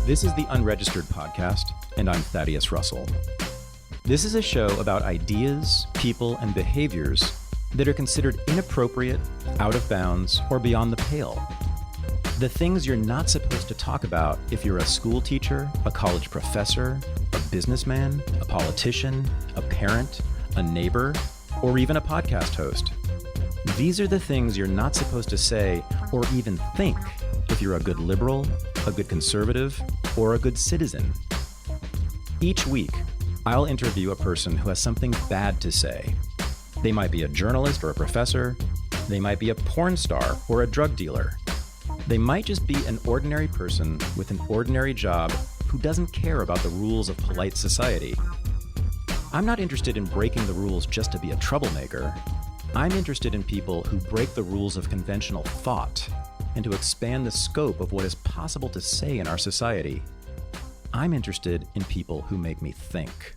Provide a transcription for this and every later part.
This is the Unregistered podcast, and I'm Thaddeus Russell. This is a show about ideas, people, and behaviors that are considered inappropriate, out of bounds, or beyond the pale. The things you're not supposed to talk about if you're a school teacher, a college professor, a businessman, a politician, a parent, a neighbor, or even a podcast host. These are the things you're not supposed to say or even think if you're a good liberal, a good conservative, or a good citizen. Each week, I'll interview a person who has something bad to say. They might be a journalist or a professor. They might be a porn star or a drug dealer. They might just be an ordinary person with an ordinary job who doesn't care about the rules of polite society. I'm not interested in breaking the rules just to be a troublemaker. I'm interested in people who break the rules of conventional thought and to expand the scope of what is possible to say in our society. I'm interested in people who make me think.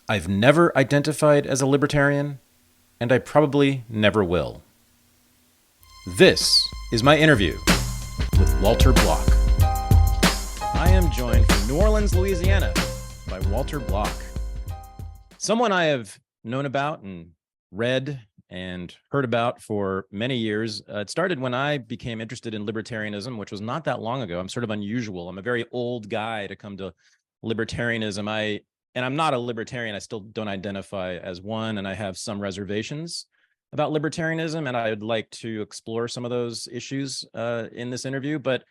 I've never identified as a libertarian, and I probably never will. This is my interview with Walter Block. I am joined from New Orleans, Louisiana, by Walter Block, someone I have known about and read and heard about for many years. It started when I became interested in libertarianism, which was not that long ago. I'm sort of unusual. I'm a very old guy to come to libertarianism. And I'm not a libertarian. I still don't identify as one, and I have some reservations about libertarianism, and I would like to explore some of those issues in this interview. But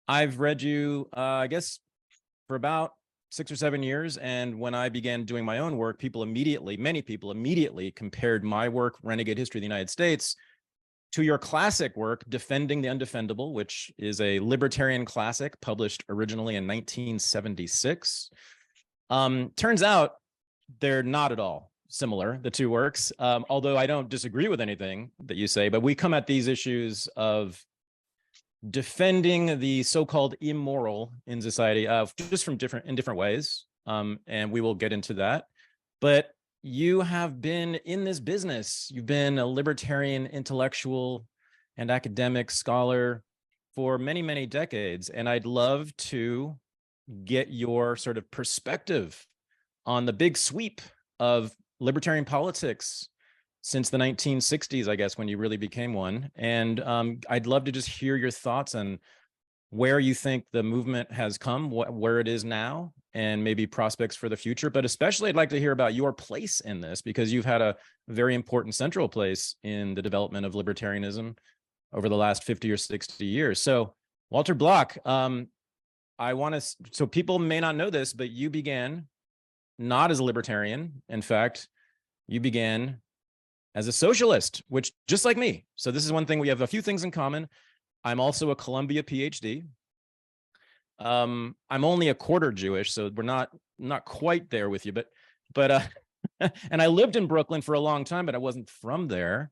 I've read you, I guess, for about 6 or 7 years, and when I began doing my own work, many people immediately compared my work, Renegade History of the United States, to your classic work, Defending the Undefendable, which is a libertarian classic published originally in 1976. Turns out they're not at all similar, the two works, although I don't disagree with anything that you say, but we come at these issues of defending the so-called immoral in society just in different ways, and we will get into that. But you have been in this business. You've been a libertarian intellectual and academic scholar for many, many decades, and I'd love to get your sort of perspective on the big sweep of libertarian politics since the 1960s, I guess, when you really became one. And I'd love to just hear your thoughts on where you think the movement has come, where it is now, and maybe prospects for the future. But especially I'd like to hear about your place in this, because you've had a very important central place in the development of libertarianism over the last 50 or 60 years. So Walter Block, so people may not know this, but you began not as a libertarian. In fact, you began as a socialist, which just like me. So this is one thing, we have a few things in common. I'm also a Columbia PhD. I'm only a quarter Jewish, so we're not quite there with you, but and I lived in Brooklyn for a long time, but I wasn't from there.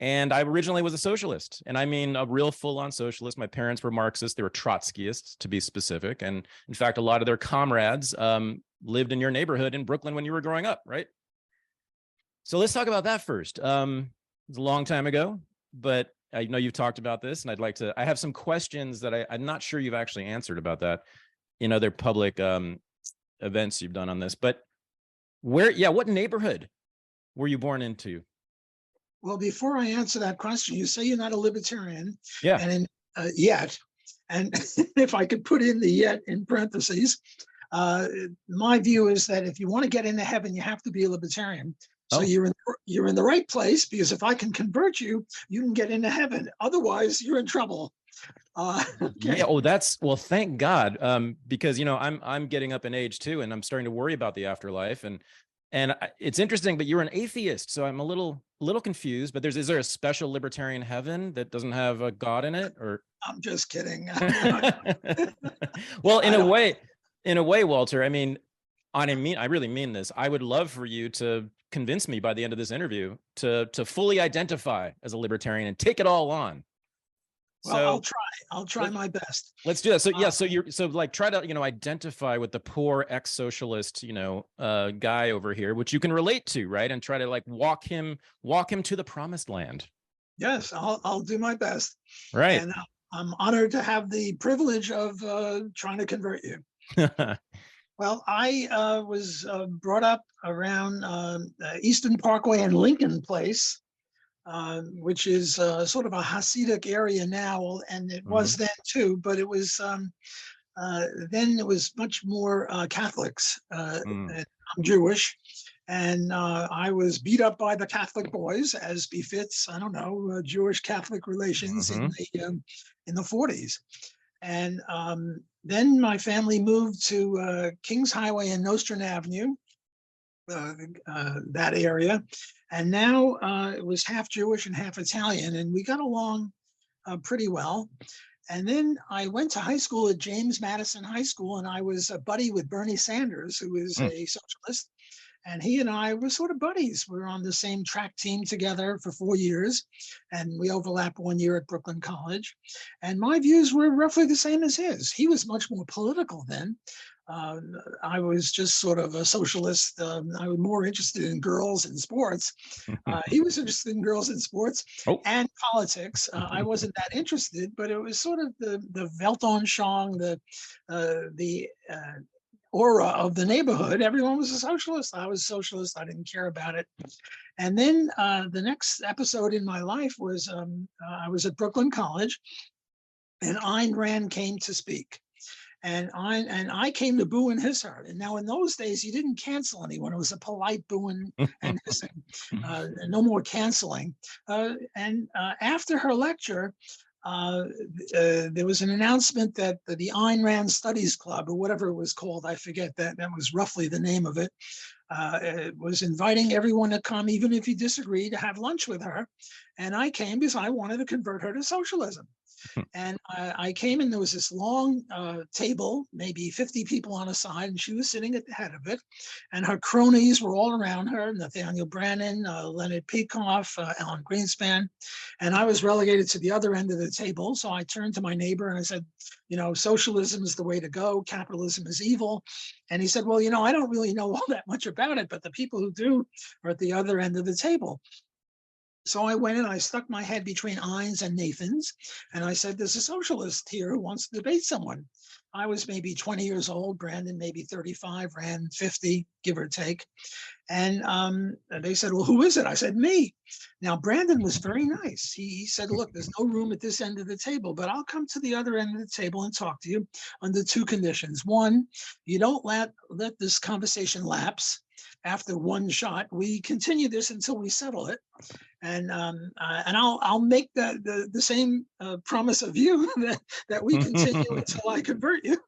And I originally was a socialist, and I mean a real full-on socialist. My parents were Marxists. They were Trotskyists, to be specific. And in fact, a lot of their comrades lived in your neighborhood in Brooklyn when you were growing up, right? So let's talk about that first. It was a long time ago, but I know you've talked about this, and I have some questions that I'm not sure you've actually answered about that in other public events you've done on this. But what neighborhood were you born into? Well, before I answer that question, you say you're not a libertarian. Yeah. And yet, and if I could put in the yet in parentheses, my view is that if you want to get into heaven, you have to be a libertarian. So you're in the right place, because if I can convert you, you can get into heaven. Otherwise, you're in trouble. Okay. Yeah. Well, thank God, because I'm getting up in age too, and I'm starting to worry about the afterlife. And it's interesting, but you're an atheist, so I'm a little confused. But is there a special libertarian heaven that doesn't have a God in it, or? I'm just kidding. Well, in a way, Walter. I really mean this. I would love for you to convince me by the end of this interview to fully identify as a libertarian and take it all on. Well, So I'll try my best. Let's do that. So yeah, so like try to, identify with the poor ex-socialist, guy over here, which you can relate to, right? And try to like walk him to the promised land. Yes, I'll do my best. Right. And I'm honored to have the privilege of trying to convert you. Well, I was brought up around Eastern Parkway and Lincoln Place, which is sort of a Hasidic area now, and it was then too, but it was then it was much more Catholics. And I'm Jewish, and I was beat up by the Catholic boys, as befits, I don't know, Jewish Catholic relations in the 40s. And then my family moved to Kings Highway and Nostrand Avenue, that area. And now it was half Jewish and half Italian, and we got along pretty well. And then I went to high school at James Madison High School, and I was a buddy with Bernie Sanders, who is a socialist. And he and I were sort of buddies. We were on the same track team together for 4 years, and we overlapped 1 year at Brooklyn College. And my views were roughly the same as his. He was much more political then. I was just sort of a socialist. I was more interested in girls and sports. He was interested in girls and sports and politics. I wasn't that interested, but it was sort of the Weltanschauung, the aura of the neighborhood. Everyone was a socialist. I was a socialist. I didn't care about it. And then the next episode in my life was I was at Brooklyn College, and Ayn Rand came to speak. And I came to boo and hiss her. And now in those days, you didn't cancel anyone. It was a polite booing and hissing, no more canceling. And after her lecture, there was an announcement that the Ayn Rand Studies Club, or whatever it was called, I forget, that was roughly the name of it, was inviting everyone to come, even if you disagree, to have lunch with her. And I came because I wanted to convert her to socialism. And I came, and there was this long table, maybe 50 people on a side, and she was sitting at the head of it. And her cronies were all around her: Nathaniel Brannon, Leonard Peikoff, Alan Greenspan. And I was relegated to the other end of the table. So I turned to my neighbor and I said, socialism is the way to go. Capitalism is evil. And he said, well, I don't really know all that much about it, but the people who do are at the other end of the table. So I went and I stuck my head between Ayn's and Nathan's, and I said, there's a socialist here who wants to debate someone. I was maybe 20 years old, Brandon maybe 35, Rand 50, give or take. And they said, well, who is it? I said, me. Now, Brandon was very nice. He said, look, there's no room at this end of the table, but I'll come to the other end of the table and talk to you under two conditions. One, you don't let this conversation lapse. After one shot, we continue this until we settle it, and I'll make the same promise of you that we continue until I convert you.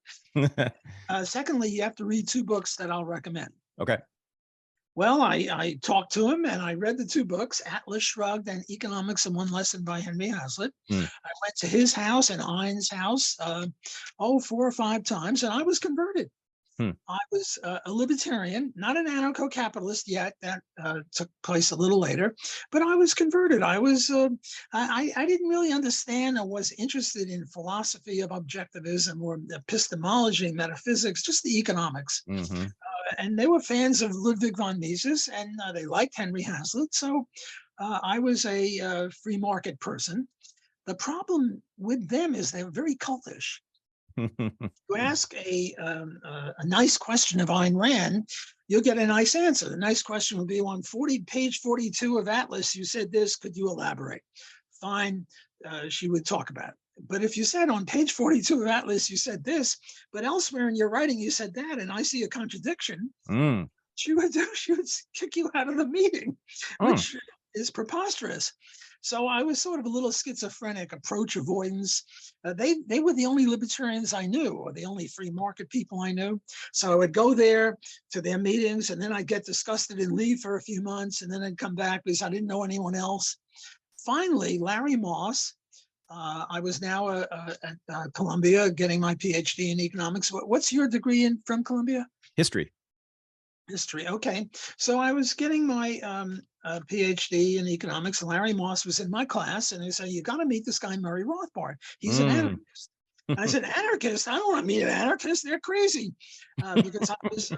Secondly, you have to read two books that I'll recommend. Okay. Well, I talked to him and I read the two books, Atlas Shrugged and Economics in One Lesson by Henry Hazlitt. I went to his house and Ayn's house 4 or 5 times, and I was converted. I was a libertarian, not an anarcho-capitalist yet. That took place a little later, but I was converted. I was I didn't really understand. I was interested in philosophy of objectivism or epistemology, metaphysics, just the economics. And they were fans of Ludwig von Mises, and they liked Henry Hazlitt. So I was a free market person. The problem with them is they're very cultish. You ask a nice question of Ayn Rand, you'll get a nice answer. The nice question would be on page 42 of Atlas, you said this, could you elaborate? Fine, she would talk about it. But if you said on page 42 of Atlas, you said this, but elsewhere in your writing, you said that, and I see a contradiction, she would kick you out of the meeting, which is preposterous. So I was sort of a little schizophrenic, approach avoidance. They were the only libertarians I knew, or the only free market people I knew. So I would go there to their meetings, and then I'd get disgusted and leave for a few months, and then I'd come back because I didn't know anyone else. Finally, Larry Moss, I was now at Columbia getting my PhD in economics. What's your degree from Columbia? History. History. Okay. So I was getting my PhD in economics, and Larry Moss was in my class, and he said, "You got to meet this guy, Murray Rothbard. He's an anarchist." I said, "Anarchist? I don't want to meet an anarchist. They're crazy," because I was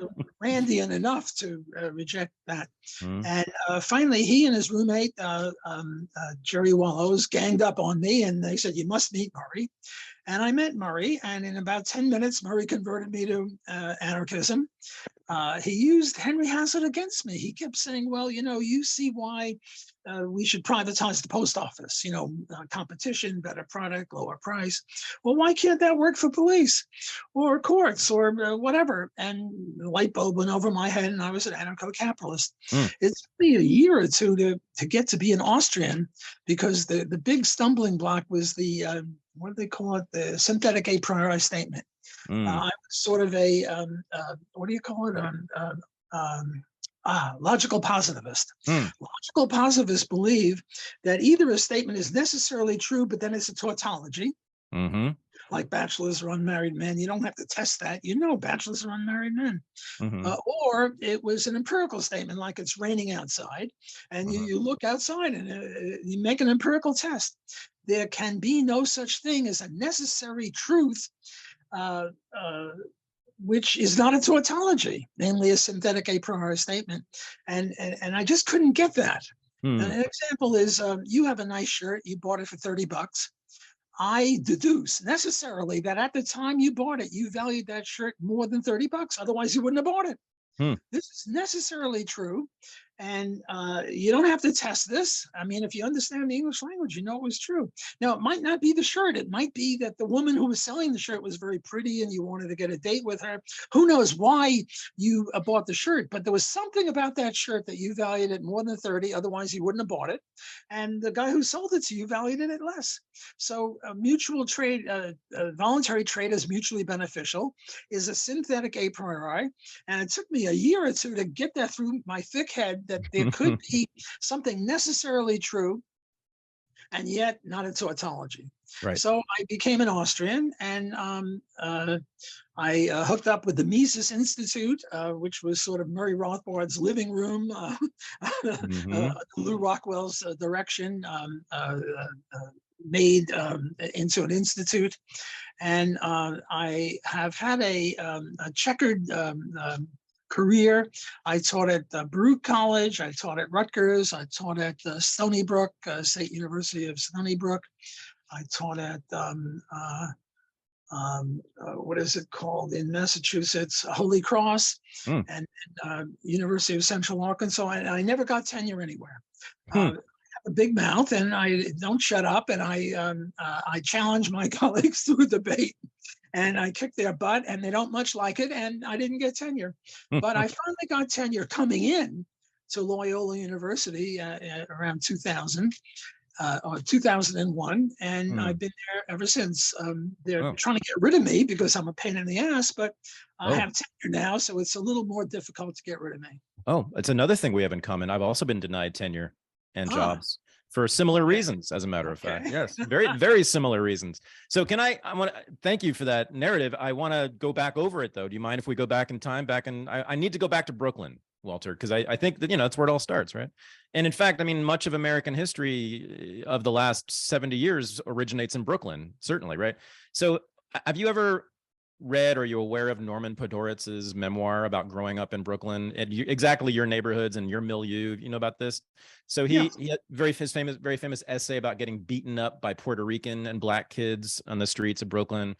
Randian enough to reject that. And finally, he and his roommate, Jerry Wallows, ganged up on me, and they said, "You must meet Murray." And I met Murray, and in about 10 minutes, Murray converted me to anarchism. He used Henry Hazlitt against me. He kept saying, "Well, you see why we should privatize the post office, competition, better product, lower price. Well, why can't that work for police or courts or whatever?" And the light bulb went over my head, and I was an anarcho-capitalist. It took me a year or two to get to be an Austrian, because the big stumbling block was the, what do they call it? The synthetic a priori statement. I was sort of a, what do you call it? Logical positivist. Logical positivists believe that either a statement is necessarily true, but then it's a tautology. Like bachelors or unmarried men. You don't have to test that. Bachelors or unmarried men. Or it was an empirical statement, like it's raining outside, and you look outside and you make an empirical test. There can be no such thing as a necessary truth, which is not a tautology, namely a synthetic a priori statement. And I just couldn't get that. An example is, you have a nice shirt, you bought it for $30. I deduce necessarily that at the time you bought it, you valued that shirt more than $30. Otherwise, you wouldn't have bought it. This is necessarily true. And you don't have to test this. I mean, if you understand the English language, it was true. Now, it might not be the shirt. It might be that the woman who was selling the shirt was very pretty and you wanted to get a date with her. Who knows why you bought the shirt, but there was something about that shirt that you valued it more than 30. Otherwise, you wouldn't have bought it. And the guy who sold it to you valued it at less. So mutual trade, voluntary trade is mutually beneficial, is a synthetic a priori. And it took me a year or two to get that through my thick head, that there could be something necessarily true and yet not a tautology. Right. So I became an Austrian, and I hooked up with the Mises Institute, which was sort of Murray Rothbard's living room, Lou Rockwell's direction, made into an institute. And I have had a checkered career. I taught at Baruch College. I taught at Rutgers. I taught at Stony Brook, State University of Stony Brook. I taught at, what is it called in Massachusetts? Holy Cross, and University of Central Arkansas. I never got tenure anywhere. I have a big mouth, and I don't shut up, and I challenge my colleagues to a debate. And I kicked their butt, and they don't much like it, and I didn't get tenure. But I finally got tenure coming in to Loyola University around 2000 or 2001, and I've been there ever since. They're trying to get rid of me because I'm a pain in the ass, but I have tenure now, so it's a little more difficult to get rid of me. Oh, it's another thing we have in common. I've also been denied tenure and jobs. For similar reasons, as a matter of fact. Yes, very, very similar reasons. So I want to thank you for that narrative. I want to go back over it, though. Do you mind if we go back in time? I need to go back to Brooklyn, Walter, because I think that, that's where it all starts, right? And in fact, I mean, much of American history of the last 70 years originates in Brooklyn, certainly, right? So have you ever read, or are you aware of Norman Podhoretz's memoir about growing up in Brooklyn and exactly your neighborhoods and your milieu? You know about this? So he had very famous essay about getting beaten up by Puerto Rican and Black kids on the streets of Brooklyn,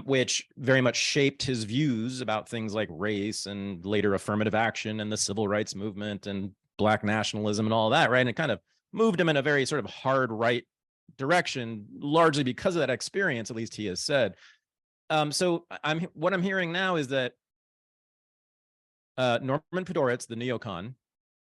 which very much shaped his views about things like race and later affirmative action and the civil rights movement and Black nationalism and all that, right? And it kind of moved him in a very sort of hard right direction, largely because of that experience, at least he has said. So what I'm hearing now is that Norman Podhoretz, the neocon,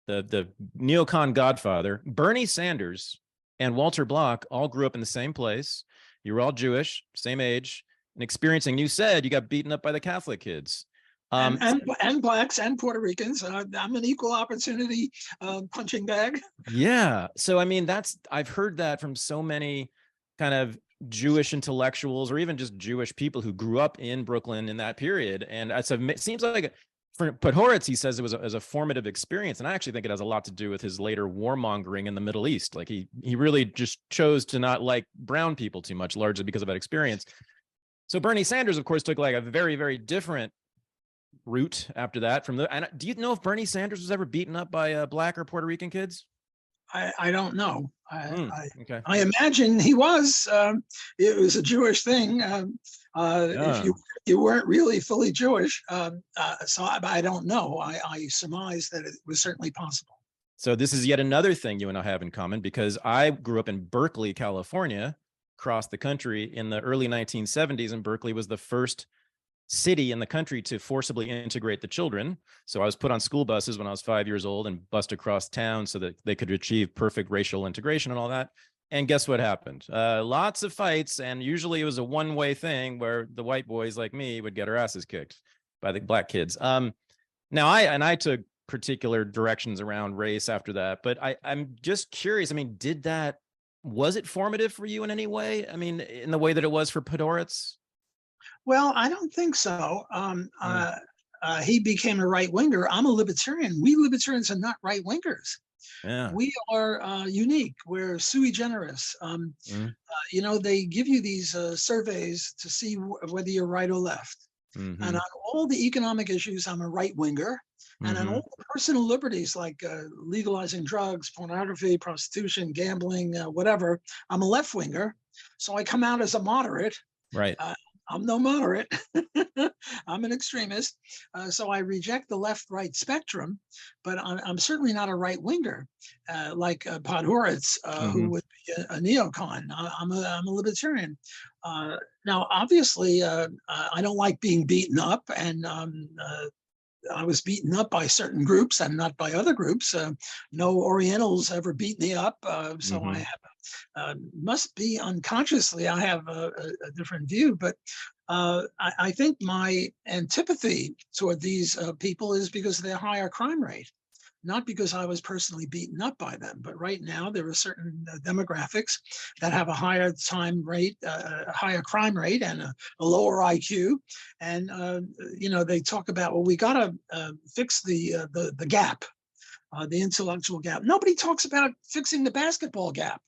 the neocon godfather, Bernie Sanders, and Walter Block all grew up in the same place. You were all Jewish, same age, and experiencing. You said you got beaten up by the Catholic kids. And Blacks and Puerto Ricans. I'm an equal opportunity punching bag. Yeah. So, I mean, I've heard that from so many kind of Jewish intellectuals or even just Jewish people who grew up in Brooklyn in that period. And it seems like for Podhoretz, he says it was as a formative experience. And I actually think it has a lot to do with his later warmongering in the Middle East. Like he really just chose to not like brown people too much, largely because of that experience. So Bernie Sanders, of course, took like a very, very different route after that. And do you know if Bernie Sanders was ever beaten up by Black or Puerto Rican kids? I don't know. Okay. I imagine he was. It was a Jewish thing. If you weren't really fully Jewish, so I don't know. I surmise that it was certainly possible. So this is yet another thing you and I have in common, because I grew up in Berkeley, California, across the country in the early 1970s, and Berkeley was the first city in the country to forcibly integrate the children. So I was put on school buses when I was 5 years old and bussed across town so that they could achieve perfect racial integration and all that. And guess what happened? Lots of fights, and usually it was a one-way thing where the white boys like me would get our asses kicked by the black kids. Now I took particular directions around race after that, but I'm just curious. I mean, was it formative for you in any way? I mean, in the way that it was for Podhoretz? Well, I don't think so. He became a right winger. I'm a libertarian. We libertarians are not right wingers. Yeah. We are unique. We're sui generis. They give you these surveys to see whether you're right or left. And on all the economic issues, I'm a right winger. And on all the personal liberties like legalizing drugs, pornography, prostitution, gambling, whatever, I'm a left winger. So I come out as a moderate. Right. I'm no moderate. I'm an extremist. So I reject the left-right spectrum, but I'm certainly not a right winger like Podhoretz, who would be a neocon. I'm a libertarian. Now, obviously, I don't like being beaten up, and I was beaten up by certain groups and not by other groups. No Orientals ever beat me up, so I have must be unconsciously I have a different view. But I think my antipathy toward these people is because of their higher crime rate, not because I was personally beaten up by them. But right now there are certain demographics that have a higher crime rate, and a lower IQ. And they talk about, well, we got to fix the gap, the intellectual gap. Nobody talks about fixing the basketball gap.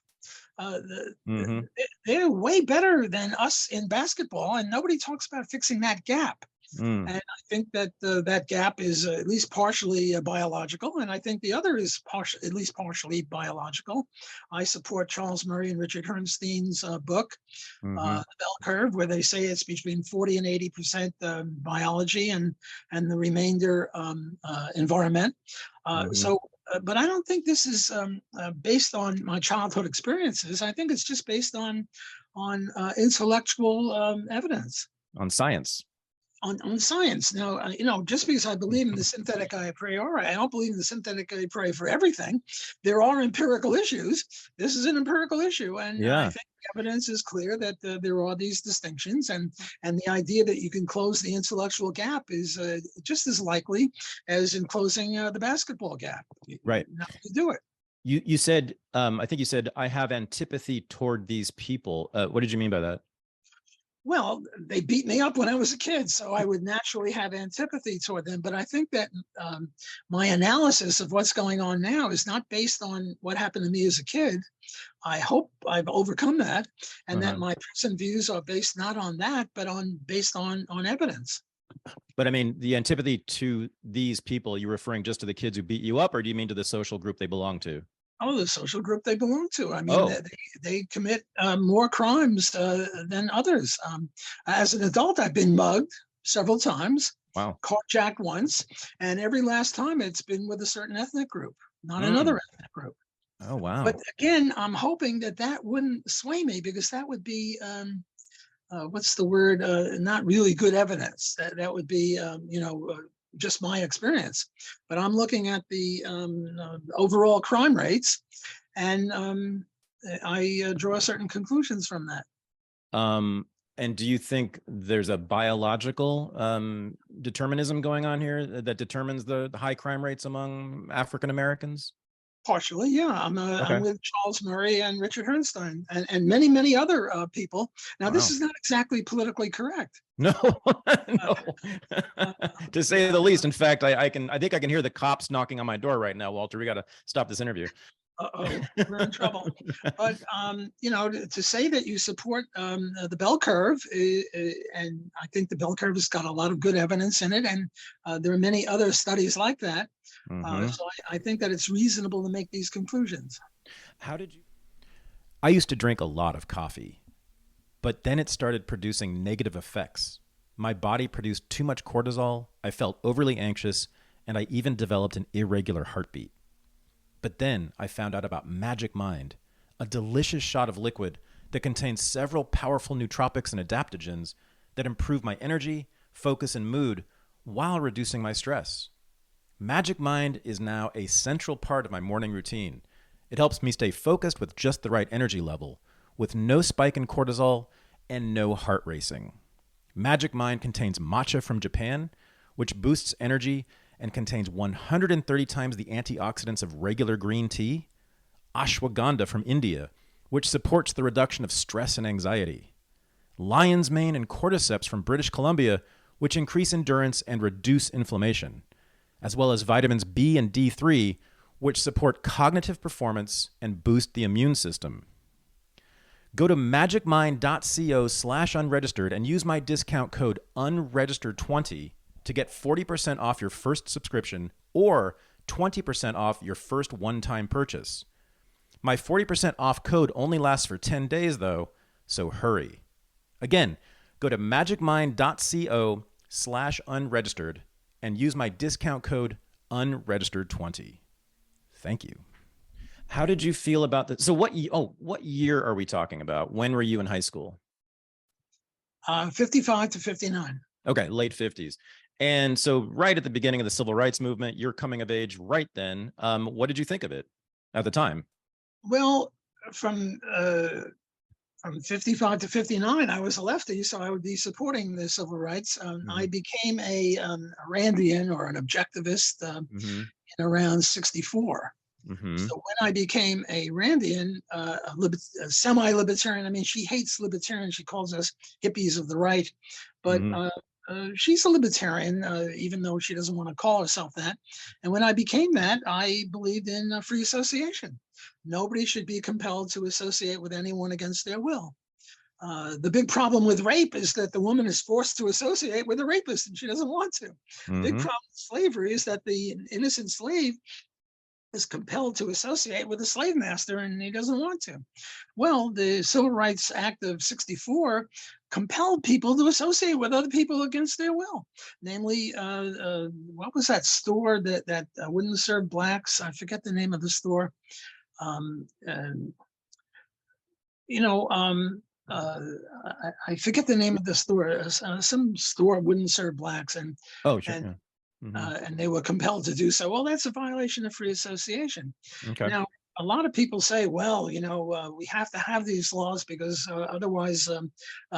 They're way better than us in basketball, and nobody talks about fixing that gap. And I think that that gap is at least partially biological, and I think the other is at least partially biological. I support Charles Murray and Richard Herrnstein's book, The Bell Curve, where they say it's between 40 and 80% biology and the remainder environment. But I don't think this is based on my childhood experiences. I think it's just based on intellectual evidence. On science. On science. Now, just because I believe in the synthetic a priori, I don't believe in the synthetic a priori for everything. There are empirical issues. This is an empirical issue, and I think the evidence is clear that there are these distinctions, and the idea that you can close the intellectual gap is just as likely as in closing the basketball gap. Right. Now you do it. You said, I think you said, I have antipathy toward these people. What did you mean by that? Well, they beat me up when I was a kid, so I would naturally have antipathy toward them. But I think that my analysis of what's going on now is not based on what happened to me as a kid. I hope I've overcome that, and that my present views are based not on that, but based on evidence. But I mean, the antipathy to these people, you're referring just to the kids who beat you up, or do you mean to the social group they belong to? Oh, the social group they belong to. I mean, they commit more crimes than others. As an adult, I've been mugged several times. Wow. Carjacked once, and every last time it's been with a certain ethnic group, not another ethnic group. Oh, wow. But again, I'm hoping that wouldn't sway me, because that would be, what's the word? Not really good evidence. That would be, just my experience. But I'm looking at the overall crime rates, and I draw certain conclusions from that. And do you think there's a biological determinism going on here that determines the high crime rates among African Americans? Partially, yeah. I'm Okay. with Charles Murray and Richard Herrnstein and many, many other people. Now, this Wow. is not exactly politically correct. No, Uh, no, uh, to say the least. In fact, I think I can hear the cops knocking on my door right now, Walter. We got to stop this interview. Uh-oh, we're in trouble. But, to say that you support the bell curve, and I think the bell curve has got a lot of good evidence in it, and there are many other studies like that. So I think that it's reasonable to make these conclusions. How did you? I used to drink a lot of coffee, but then it started producing negative effects. My body produced too much cortisol, I felt overly anxious, and I even developed an irregular heartbeat. But then I found out about Magic Mind, a delicious shot of liquid that contains several powerful nootropics and adaptogens that improve my energy, focus, and mood while reducing my stress. Magic Mind is now a central part of my morning routine. It helps me stay focused with just the right energy level, with no spike in cortisol and no heart racing. Magic Mind contains matcha from Japan, which boosts energy and contains 130 times the antioxidants of regular green tea, ashwagandha from India, which supports the reduction of stress and anxiety, lion's mane and cordyceps from British Columbia, which increase endurance and reduce inflammation, as well as vitamins B and D3, which support cognitive performance and boost the immune system. Go to magicmind.co/unregistered and use my discount code unregistered20 to get 40% off your first subscription or 20% off your first one-time purchase. My 40% off code only lasts for 10 days though, so hurry. Again, go to magicmind.co/unregistered and use my discount code unregistered20. Thank you. How did you feel about this? So what year are we talking about? When were you in high school? 55 to 59. Okay, late 50s. And so right at the beginning of the civil rights movement, you're coming of age right then. What did you think of it at the time? Well, from 55 to 59, I was a lefty, so I would be supporting the civil rights. I became a Randian or an objectivist in around 64. So when I became a Randian, a semi-libertarian, I mean, she hates libertarians. She calls us hippies of the right, but she's a libertarian, even though she doesn't want to call herself that. And when I became that, I believed in free association. Nobody should be compelled to associate with anyone against their will. The big problem with rape is that the woman is forced to associate with a rapist and she doesn't want to. The big problem with slavery is that the innocent slave is compelled to associate with a slave master and he doesn't want to. Well, the Civil Rights Act of 64 compelled people to associate with other people against their will. Namely, what was that store that wouldn't serve blacks? I forget the name of the store. I forget the name of the store. Some store wouldn't serve blacks, and and they were compelled to do so. Well, that's a violation of free association. Okay. Now, a lot of people say, well, we have to have these laws because otherwise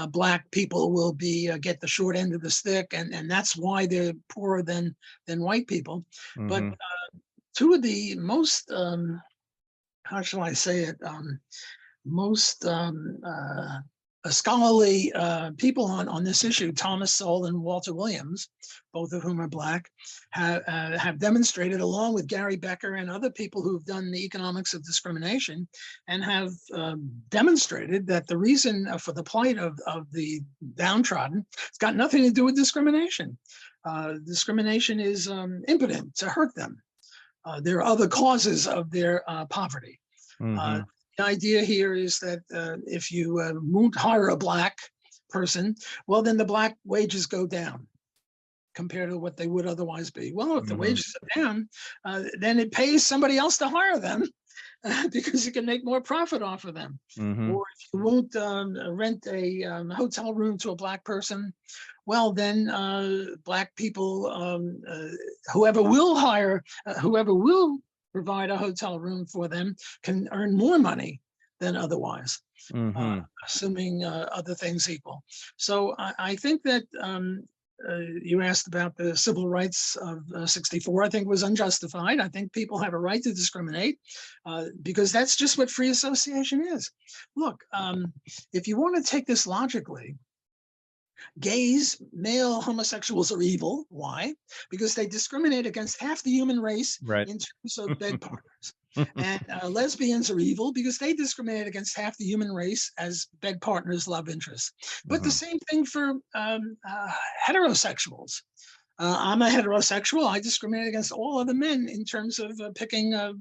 black people will get the short end of the stick, and that's why they're poorer than white people. But two of the most how shall I say it, most scholarly people on this issue, Thomas Sowell and Walter Williams, both of whom are black, have demonstrated, along with Gary Becker and other people who've done the economics of discrimination, and have demonstrated that the reason for the plight of the downtrodden, it's got nothing to do with discrimination. Discrimination is impotent to hurt them. There are other causes of their poverty. The idea here is that if you won't hire a black person, well, then the black wages go down compared to what they would otherwise be. Well, if the wages are down, then it pays somebody else to hire them because you can make more profit off of them. Or if you won't rent a hotel room to a black person, well, then black people, whoever will provide a hotel room for them, can earn more money than otherwise, assuming other things equal. So I think that you asked about the civil rights of '64. I think was unjustified. I think people have a right to discriminate because that's just what free association is. Look, if you want to take this logically, gays, male homosexuals are evil. Why? Because they discriminate against half the human race Right. in terms of bed partners. And lesbians are evil because they discriminate against half the human race as bed partners, love interests. But the same thing for heterosexuals. I'm a heterosexual. I discriminate against all other men in terms of picking a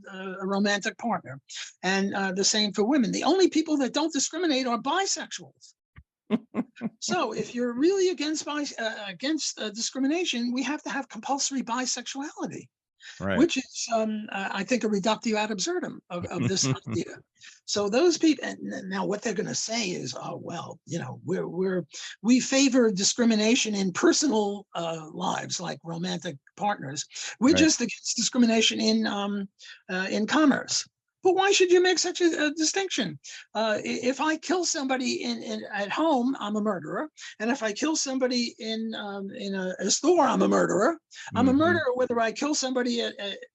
romantic partner. And the same for women. The only people that don't discriminate are bisexuals. So if you're really against discrimination, we have to have compulsory bisexuality. Right. Which is, I think, a reductio ad absurdum of this idea. So those people, and now what they're going to say is, oh well, you know, we favor discrimination in personal lives, like romantic partners. We're just against discrimination in commerce. But why should you make such a distinction? If I kill somebody at home, I'm a murderer, and if I kill somebody in a store, I'm a murderer. I'm a murderer whether I kill somebody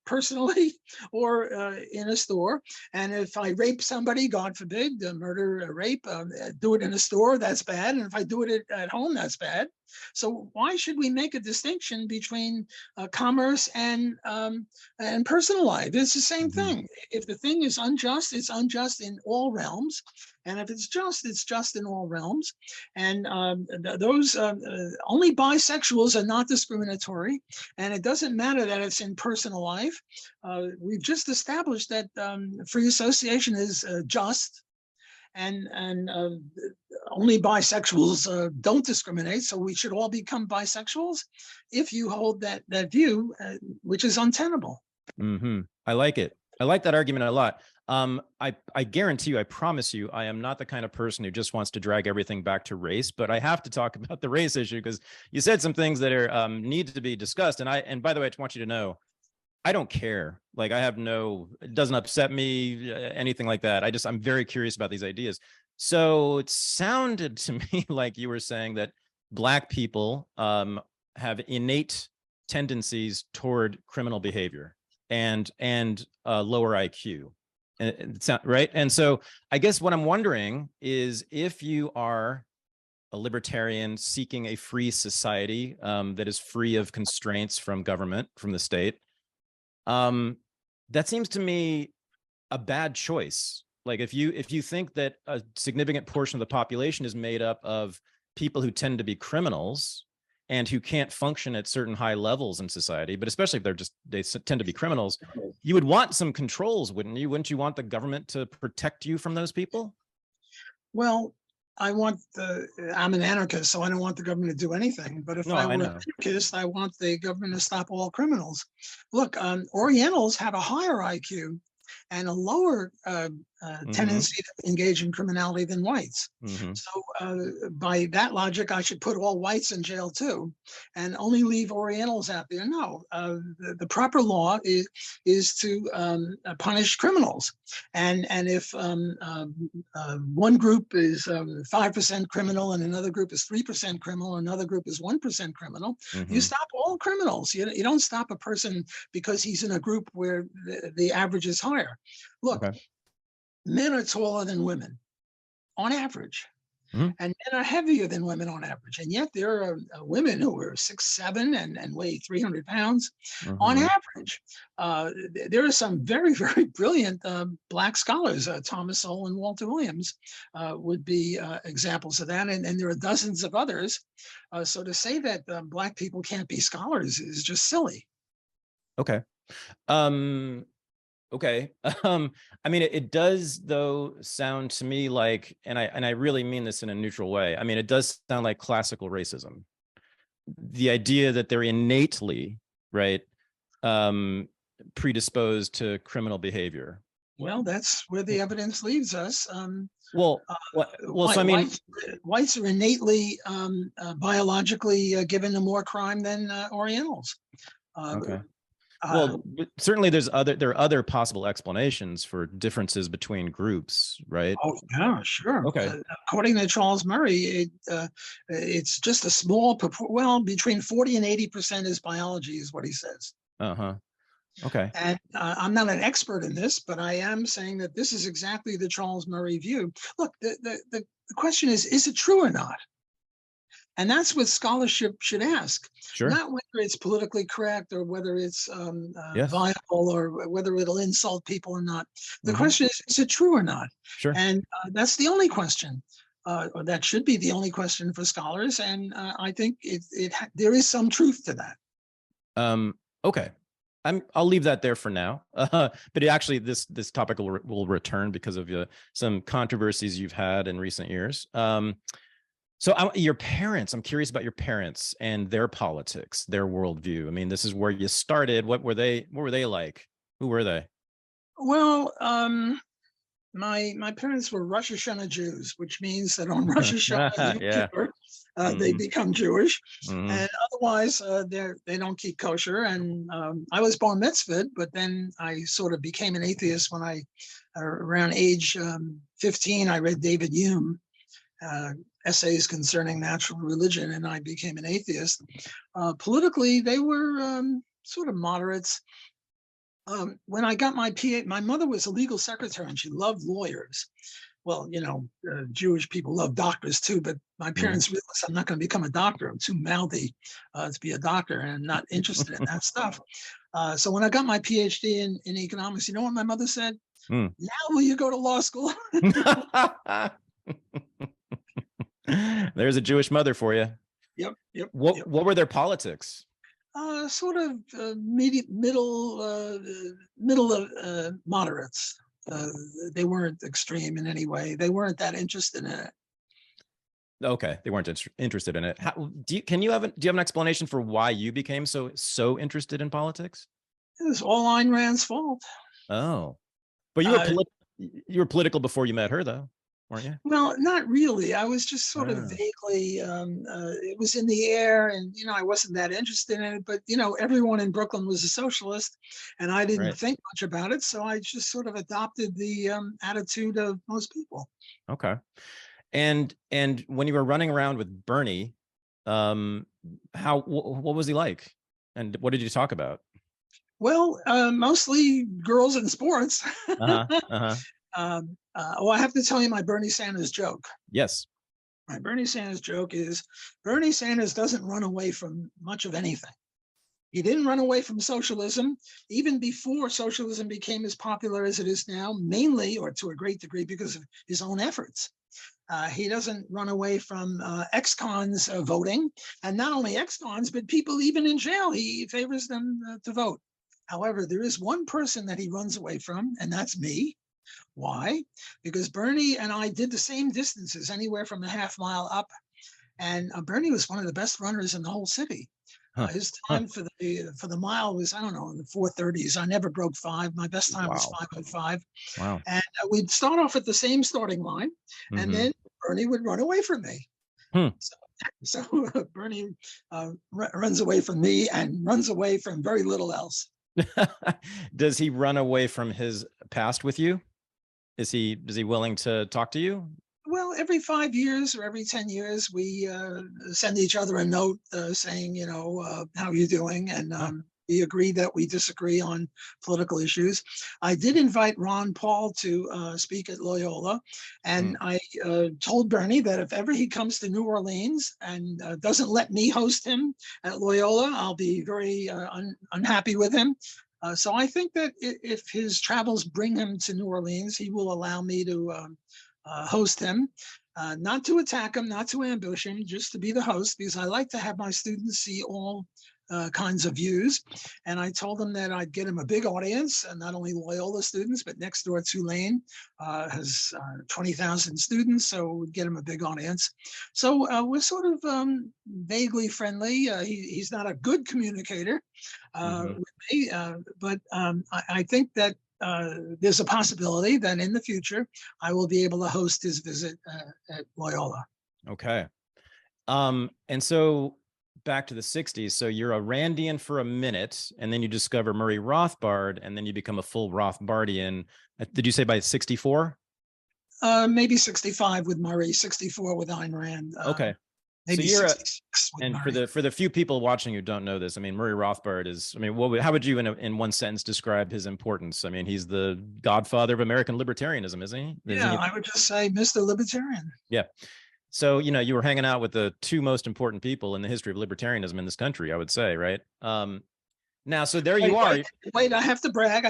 personally or in a store. And if I rape somebody, God forbid, murder, rape, do it in a store, that's bad. And if I do it at home, that's bad. So why should we make a distinction between commerce and personal life? It's the same thing. If the thing is unjust, it's unjust in all realms. And if it's just in all realms. And those only bisexuals are not discriminatory. And it doesn't matter that it's in personal life. We've just established that free association is just. And only bisexuals don't discriminate, so we should all become bisexuals if you hold that view, which is untenable. I like it. I like that argument a lot. I guarantee you, I promise you, I am not the kind of person who just wants to drag everything back to race, but I have to talk about the race issue because you said some things that are need to be discussed. And by the way, I just want you to know, I don't care. Like it doesn't upset me, anything like that. I'm very curious about these ideas. So it sounded to me like you were saying that Black people have innate tendencies toward criminal behavior and lower IQ. Right? And so I guess what I'm wondering is if you are a libertarian seeking a free society that is free of constraints from government, from the state, that seems to me a bad choice. Like if you think that a significant portion of the population is made up of people who tend to be criminals and who can't function at certain high levels in society, but especially if they tend to be criminals, you would want some controls, wouldn't you? Wouldn't you want the government to protect you from those people? Well, I'm an anarchist, so I don't want the government to do anything. But if I were an anarchist, I want the government to stop all criminals. Look, Orientals have a higher IQ and a lower tendency to engage in criminality than whites. So by that logic, I should put all whites in jail too, and only leave Orientals out there. No, the proper law is to punish criminals. And if one group is 5% criminal and another group is 3% criminal, another group is 1% criminal, you stop all criminals. You don't stop a person because he's in a group where the average is higher. Look, men are taller than women on average, and men are heavier than women on average. And yet there are women who are 6'7" and weigh 300 pounds on average. There are some very, very brilliant Black scholars. Thomas Sowell and Walter Williams would be examples of that. And there are dozens of others. So to say that Black people can't be scholars is just silly. Okay. Okay. I mean, it does, though, sound to me like, and I really mean this in a neutral way. I mean, it does sound like classical racism. The idea that they're innately, right, predisposed to criminal behavior. Well, that's where the evidence leads us. So I mean, whites are innately, biologically given to more crime than Orientals. Okay. Well, certainly there are other possible explanations for differences between groups, right? Oh, yeah, sure. Okay. According to Charles Murray, it's just a small, well, between 40 and 80% is biology, is what he says. Okay. And I'm not an expert in this, but I am saying that this is exactly the Charles Murray view. Look, the question is it true or not? And that's what scholarship should ask. Sure. Not whether it's politically correct or whether it's Yes. viable or whether it'll insult people or not. The question is it true or not? Sure. And that's the only question, or that should be the only question for scholars. And I think there is some truth to that. Okay. I'll leave that there for now. But actually, this topic will return because of some controversies you've had in recent years. So your parents, I'm curious about your parents and their politics, their worldview. I mean, this is where you started. What were they like? Who were they? Well, my parents were Rosh Hashanah Jews, which means that on Rosh Hashanah, they become Jewish, and otherwise they don't keep kosher. And I was bar mitzvahed, but then I sort of became an atheist when around age 15, I read David Hume, essays concerning natural religion, and I became an atheist. Politically, they were sort of moderates. When I got my PhD, my mother was a legal secretary and she loved lawyers. Well, Jewish people love doctors too, but my parents realized I'm not going to become a doctor. I'm too mouthy to be a doctor, and I'm not interested in that stuff. So when I got my PhD in economics, you know what my mother said? Now will you go to law school? There's a Jewish mother for you. Yep. What were their politics? Sort of middle of moderates. They weren't extreme in any way. They weren't that interested in it. Okay, they weren't interested in it. Do you have an explanation for why you became so interested in politics? It was all Ayn Rand's fault. Oh, but you were political before you met her, though, weren't you? Well, not really. I was just sort of vaguely, it was in the air, and, I wasn't that interested in it, but, everyone in Brooklyn was a socialist, and I didn't think much about it. So I just sort of adopted the attitude of most people. Okay. And when you were running around with Bernie, what was he like? And what did you talk about? Well, mostly girls and sports. I have to tell you my Bernie Sanders joke. Yes. My Bernie Sanders joke is Bernie Sanders doesn't run away from much of anything. He didn't run away from socialism, even before socialism became as popular as it is now, mainly, or to a great degree, because of his own efforts. He doesn't run away from ex-cons voting, and not only ex-cons, but people even in jail. He favors them to vote. However, there is one person that he runs away from, and that's me. Why? Because Bernie and I did the same distances, anywhere from a half mile up. And Bernie was one of the best runners in the whole city. His time for the mile was, I don't know, in the 4:30s. I never broke 5. My best time was 5:05. Wow. And we'd start off at the same starting line, and then Bernie would run away from me. So Bernie runs away from me and runs away from very little else. Does he run away from his past with you? Is he willing to talk to you? Well, every 5 years or every 10 years, we send each other a note saying, how are you doing? And we agree that we disagree on political issues. I did invite Ron Paul to speak at Loyola, and I told Bernie that if ever he comes to New Orleans and doesn't let me host him at Loyola, I'll be very unhappy with him. So I think that if his travels bring him to New Orleans, he will allow me to host him, not to attack him, not to ambush him, just to be the host, because I like to have my students see all kinds of views. And I told him that I'd get him a big audience, and not only Loyola students, but next door Tulane has 20,000 students, so we'd get him a big audience. So we're sort of vaguely friendly. He's not a good communicator with me, but I think that there's a possibility that in the future I will be able to host his visit at Loyola. Okay. And so back to the 60s. So you're a Randian for a minute, and then you discover Murray Rothbard, and then you become a full Rothbardian. Did you say by 64? Maybe 65 with Murray, 64 with Ayn Rand. Okay. Maybe so you're 66 with and Murray. for the few people watching who don't know this, I mean, Murray Rothbard is, I mean, how would you in one sentence describe his importance? I mean, he's the godfather of American libertarianism, isn't he? Yeah, I would just say Mr. Libertarian. Yeah. So, you were hanging out with the two most important people in the history of libertarianism in this country, I would say, right? Now, so there you are. Wait, I have to brag.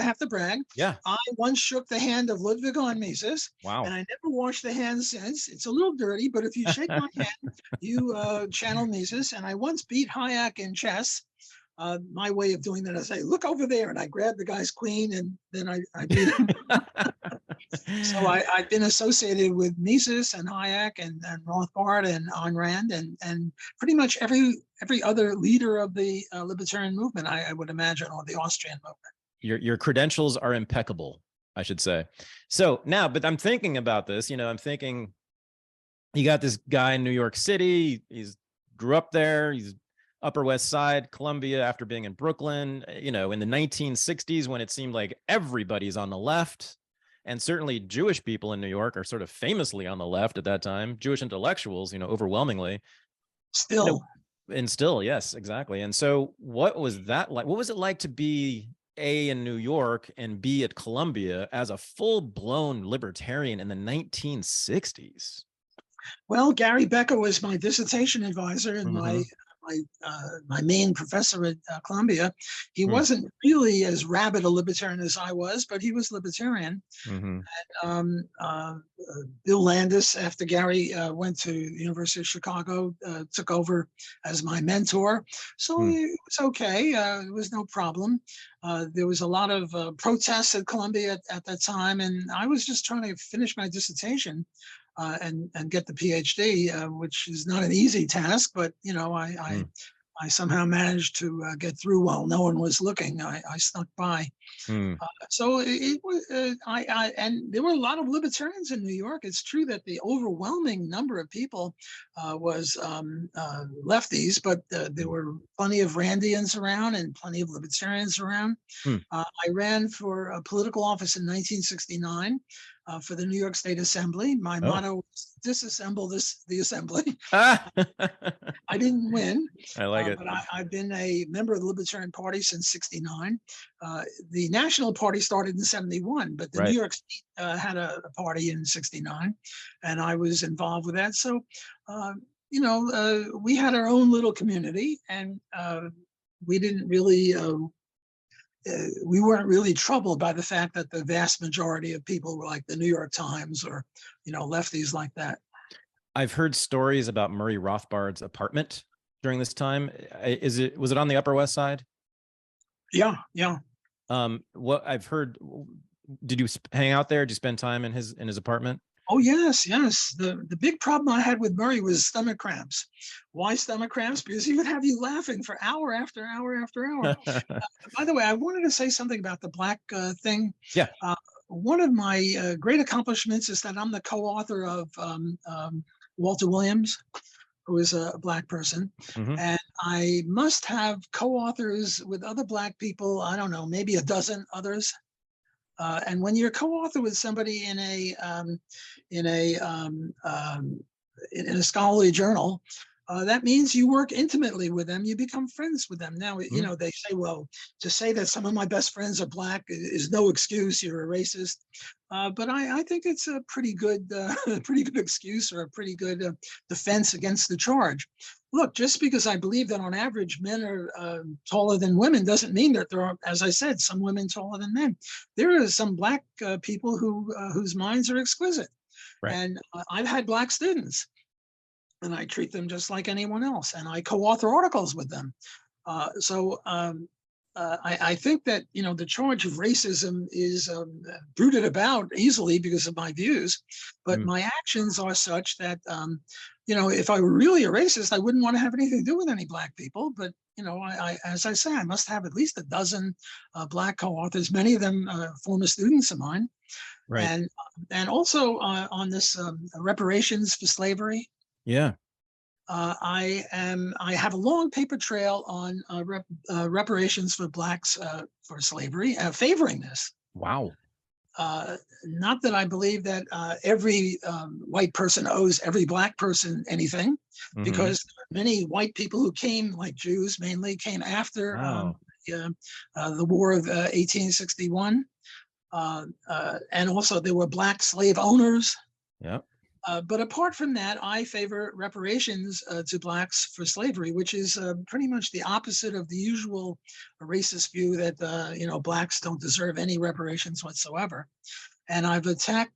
Yeah. I once shook the hand of Ludwig von Mises. Wow. And I never washed the hand since. It's a little dirty, but if you shake my hand, you channel Mises. And I once beat Hayek in chess. My way of doing that, I say, look over there. And I grab the guy's queen, and then I beat him. So I've been associated with Mises and Hayek and Rothbard and Ayn Rand and pretty much every other leader of the libertarian movement, I would imagine, or the Austrian movement. Your credentials are impeccable, I should say. So now, but I'm thinking about this, I'm thinking you got this guy in New York City. He's grew up there. He's Upper West Side, Columbia, after being in Brooklyn, in the 1960s, when it seemed like everybody's on the left. And certainly Jewish people in New York are sort of famously on the left at that time. Jewish intellectuals, overwhelmingly. Still. And still, yes, exactly. And so what was that like? What was it like to be A, in New York, and B, at Columbia as a full-blown libertarian in the 1960s? Well, Gary Becker was my dissertation advisor and my main professor at Columbia. He wasn't really as rabid a libertarian as I was, but he was libertarian. And, Bill Landis, after Gary went to the University of Chicago, took over as my mentor. So it was okay. There was no problem. There was a lot of protests at Columbia at that time, and I was just trying to finish my dissertation. And get the PhD, which is not an easy task, but I somehow managed to get through while no one was looking. I snuck by. So it was. And there were a lot of libertarians in New York. It's true that the overwhelming number of people was lefties, but there were plenty of Randians around and plenty of libertarians around. I ran for a political office in 1969. For the New York State Assembly. My motto was disassemble the assembly. I didn't win. I like it. But I've been a member of the Libertarian Party since 69. The National Party started in 71, but the New York State had a party in 69, and I was involved with that. So, we had our own little community, and we didn't really we weren't really troubled by the fact that the vast majority of people were like the New York Times or, lefties like that. I've heard stories about Murray Rothbard's apartment during this time. Was it on the Upper West Side? Yeah. What I've heard, did you hang out there? Did you spend time in his apartment? Oh, yes. The big problem I had with Murray was stomach cramps. Why stomach cramps? Because he would have you laughing for hour after hour after hour. By the way, I wanted to say something about the black thing. Yeah. One of my great accomplishments is that I'm the co-author of Walter Williams, who is a black person. And I must have co-authors with other black people, I don't know, maybe a dozen others. And when you're co-author with somebody in a scholarly journal, that means you work intimately with them. You become friends with them. Now, they say, well, to say that some of my best friends are black is no excuse. You're a racist. But I think it's a pretty good excuse or a pretty good defense against the charge. Look, just because I believe that on average men are taller than women doesn't mean that there are, as I said, some women taller than men. There are some black people whose minds are exquisite. Right. And I've had black students, and I treat them just like anyone else, and I co-author articles with them. So I think that the charge of racism is bruited about easily because of my views, but my actions are such that if I were really a racist, I wouldn't want to have anything to do with any black people. But I as I say, I must have at least a dozen black co-authors, many of them former students of mine, right? And also on this reparations for slavery. Yeah. I have a long paper trail on reparations for blacks for slavery, favoring this. Wow. Not that I believe that every white person owes every black person anything, because many white people who came, like Jews mainly, came after the War of 1861. And also there were black slave owners. Yeah. But apart from that, I favor reparations to blacks for slavery, which is pretty much the opposite of the usual racist view that blacks don't deserve any reparations whatsoever. And I've attacked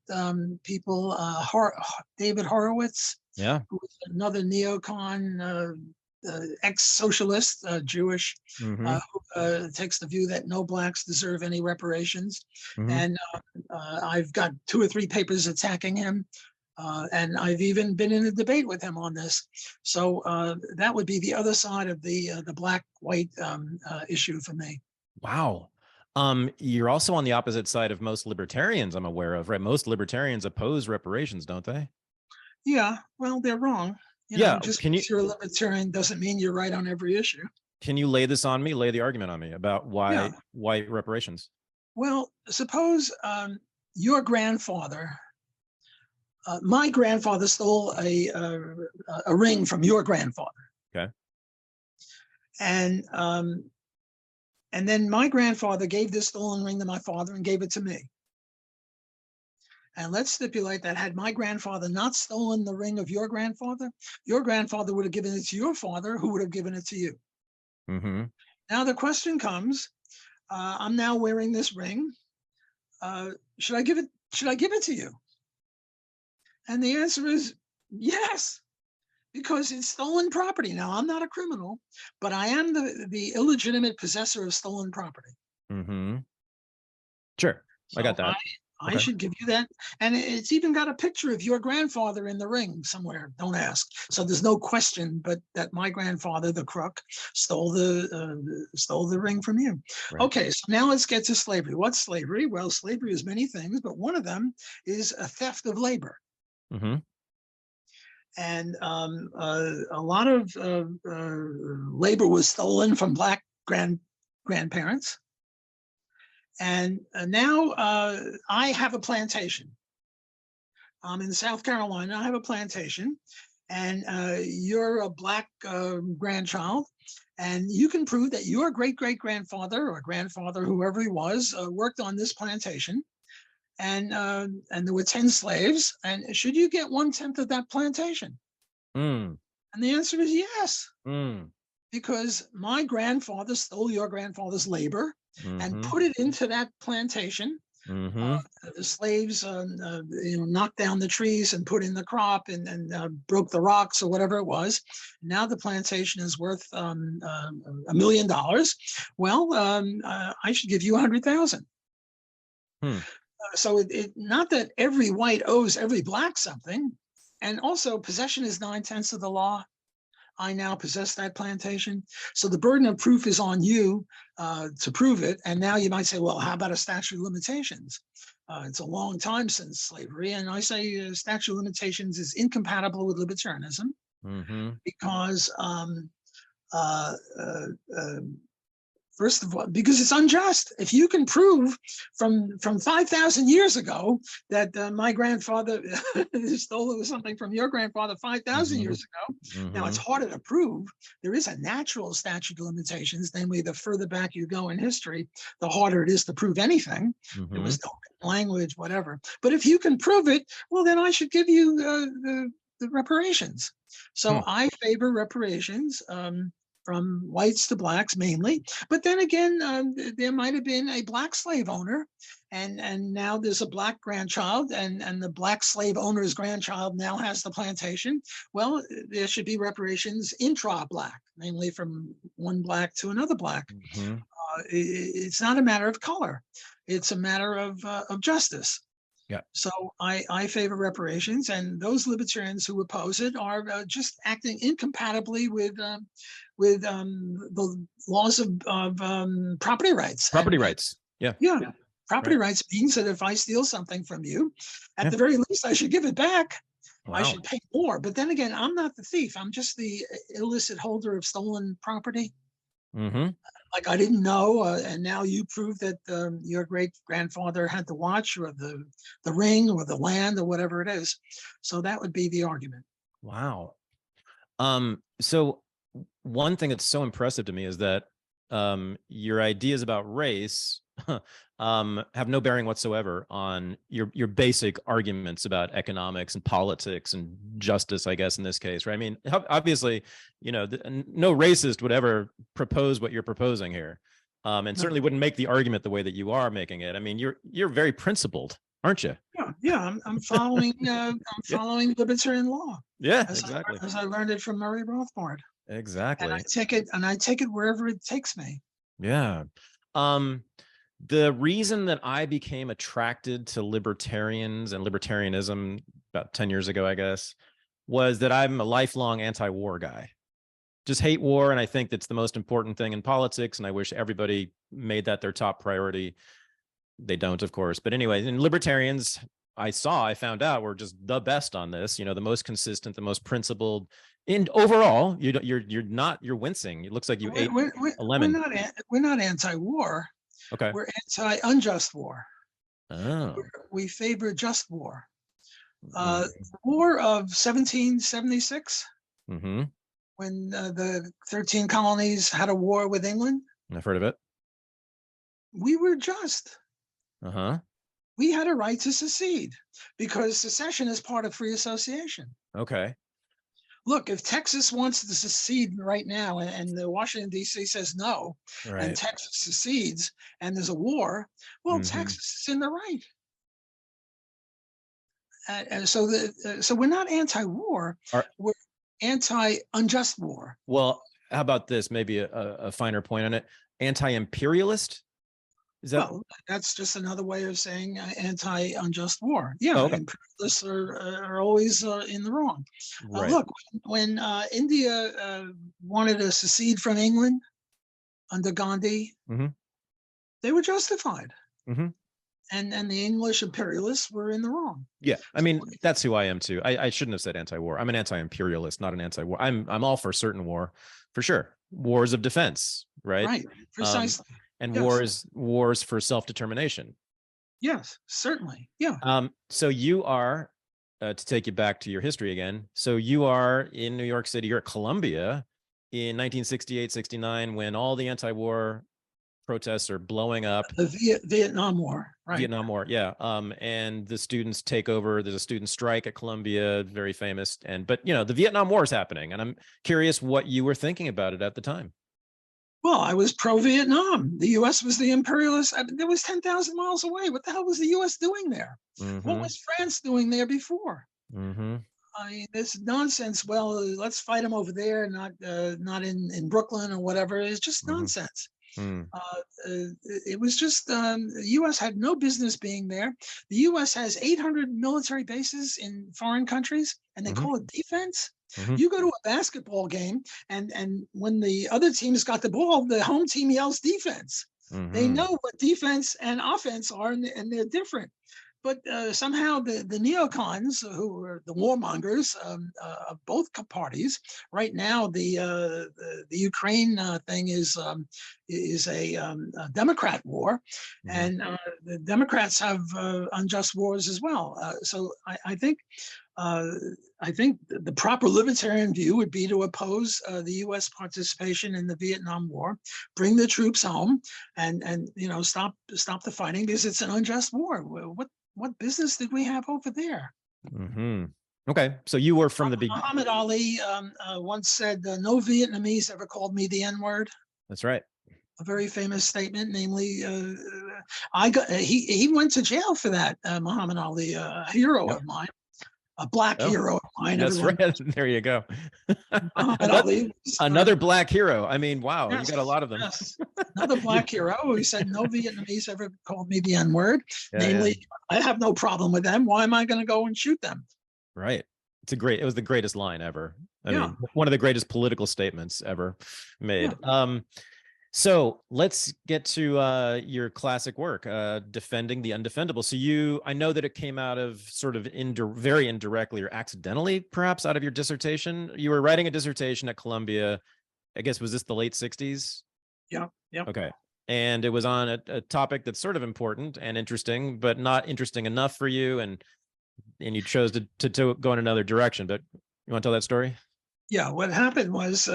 people, David Horowitz, who was another neocon, ex-socialist, Jewish, who takes the view that no blacks deserve any reparations. And I've got 2 or 3 papers attacking him. And I've even been in a debate with him on this. So that would be the other side of the black-white issue for me. Wow. You're also on the opposite side of most libertarians I'm aware of, right? Most libertarians oppose reparations, don't they? Yeah, well, they're wrong. Just because you're a libertarian doesn't mean you're right on every issue. Can you lay this on me, lay the argument on me about why reparations? Well, suppose your grandfather, my grandfather stole a ring from your grandfather. Okay. And then my grandfather gave this stolen ring to my father and gave it to me. And let's stipulate that had my grandfather not stolen the ring of your grandfather would have given it to your father, who would have given it to you. Now the question comes, I'm now wearing this ring. Should I give it to you? And the answer is yes, because it's stolen property. Now, I'm not a criminal, but I am the illegitimate possessor of stolen property. Sure, so I got that. I should give you that. And it's even got a picture of your grandfather in the ring somewhere. Don't ask. So there's no question but that my grandfather, the crook, stole the ring from you. Right. Okay, so now let's get to slavery. What's slavery? Well, slavery is many things, but one of them is a theft of labor. And a lot of labor was stolen from black grandparents. And now I have a plantation. I'm in South Carolina. I have a plantation, and you're a black grandchild, and you can prove that your great-great-grandfather or grandfather, whoever he was, worked on this plantation. And there were 10 slaves, and should you get 1/10 of that plantation? And the answer is yes, because my grandfather stole your grandfather's labor and put it into that plantation. The slaves, knocked down the trees and put in the crop and broke the rocks or whatever it was. Now the plantation is worth $1 million. Well, I should give you 100,000. So it not that every white owes every black something, and also possession is 9/10 of the law. I now possess that plantation, so the burden of proof is on you to prove it. And now you might say, well, how about a statute of limitations? It's a long time since slavery, and I say statute of limitations is incompatible with libertarianism because first of all, because it's unjust. If you can prove from 5,000 years ago that my grandfather stole something from your grandfather 5,000 years ago, now it's harder to prove. There is a natural statute of limitations, namely the further back you go in history, the harder it is to prove anything. There was no language, whatever. But if you can prove it, well, then I should give you the reparations. So I favor reparations. From whites to blacks mainly, but then again, there might have been a black slave owner, and now there's a black grandchild, and the black slave owner's grandchild now has the plantation. Well, there should be reparations intra-black, namely from one black to another black. It's not a matter of color; it's a matter of justice. Yeah. So I favor reparations, and those libertarians who oppose it are just acting incompatibly with the laws of property rights. Property rights. Yeah. Property rights means that if I steal something from you, at the very least, I should give it back. I should pay more. But then again, I'm not the thief. I'm just the illicit holder of stolen property. Like I didn't know, and now you prove that your great grandfather had the watch or the ring or the land or whatever it is. So that would be the argument. Wow. So one thing that's so impressive to me is that your ideas about race have no bearing whatsoever on your basic arguments about economics and politics and justice, I guess, in this case, right? I mean, obviously, no racist would ever propose what you're proposing here, and certainly wouldn't make the argument the way that you are making it. I mean, you're very principled, aren't you? Yeah. I'm following following libertarian law. Yeah, exactly. As I learned it from Murray Rothbard. Exactly. And I take it wherever it takes me. Yeah. The reason that I became attracted to libertarians and libertarianism about 10 years ago, I guess, was that I'm a lifelong anti-war guy. Just hate war, and I think that's the most important thing in politics, and I wish everybody made that their top priority. They don't, of course. But anyway, and libertarians, I found out, were just the best on this, the most consistent, the most principled. And overall, you're wincing. It looks like you ate a lemon. We're not anti-war. Okay. We're anti-unjust war. Oh. We favor just war. The War of 1776, when the 13 colonies had a war with England. I've heard of it. We were just. We had a right to secede because secession is part of free association. Okay. Look, if Texas wants to secede right now and the Washington, D.C. says no, and Texas secedes and there's a war, well, Texas is in the right. So we're not anti-war, we're anti-unjust war. Well, how about this? Maybe a finer point on it. Anti-imperialist? Is that? Well, that's just another way of saying anti-unjust war. Yeah, imperialists are always in the wrong. Look, when India wanted to secede from England under Gandhi, they were justified. And the English imperialists were in the wrong. Yeah, I mean, that's who I am too. I shouldn't have said anti-war. I'm an anti-imperialist, not an anti-war. I'm all for certain war, for sure. Wars of defense, right? Right, precisely. And wars for self-determination. Yes, certainly. Yeah. So you are, to take you back to your history again, so you are in New York City, you're at Columbia in 1968, 69, when all the anti-war protests are blowing up. The Vietnam War, right? Vietnam War, yeah. And the students take over. There's a student strike at Columbia, very famous. But the Vietnam War is happening, and I'm curious what you were thinking about it at the time. Well, I was pro-Vietnam. The U.S. was the imperialist. There was 10,000 miles away. What the hell was the U.S. doing there? What was France doing there before? I mean, this nonsense. Well, let's fight them over there, not in Brooklyn or whatever. It's just nonsense. It was just the U.S. had no business being there. The U.S. has 800 military bases in foreign countries, and they call it defense. You go to a basketball game, and when the other team's got the ball, the home team yells defense. They know what defense and offense are, and they're different. But somehow the neocons, who are the warmongers of both parties, right now the Ukraine thing is a Democrat war, and the Democrats have unjust wars as well. So I think the proper libertarian view would be to oppose the U.S. participation in the Vietnam War, bring the troops home, and stop the fighting, because it's an unjust war. What business did we have over there? Okay, so you were from the beginning. Muhammad Ali once said, "No Vietnamese ever called me the N-word." That's right. A very famous statement, namely, he went to jail for that. Muhammad Ali, a hero of mine. A black hero of mine. That's right. There you go. Another black hero. I mean, wow, you got a lot of them. Yes. Another black hero who said, "No Vietnamese ever called me the N-word." Namely, I have no problem with them. Why am I going to go and shoot them? Right. It was the greatest line ever. I mean, one of the greatest political statements ever made. So let's get to your classic work, defending the undefendable. So I know that it came out of sort of very indirectly or accidentally, perhaps, out of your dissertation. You were writing a dissertation at Columbia. I guess, was this the late 60s? Yeah. Okay. And it was on a topic that's sort of important and interesting, but not interesting enough for you. And you chose to go in another direction. But you want to tell that story? Yeah. What happened was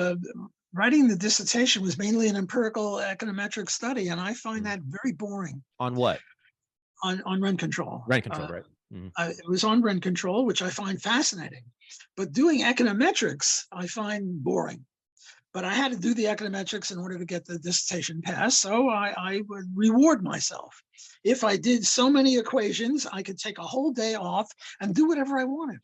writing the dissertation was mainly an empirical econometric study, and I find that very boring. On what? On rent control. Rent control, right? It was on rent control, which I find fascinating. But doing econometrics, I find boring. But I had to do the econometrics in order to get the dissertation passed. So I would reward myself. If I did so many equations, I could take a whole day off and do whatever I wanted.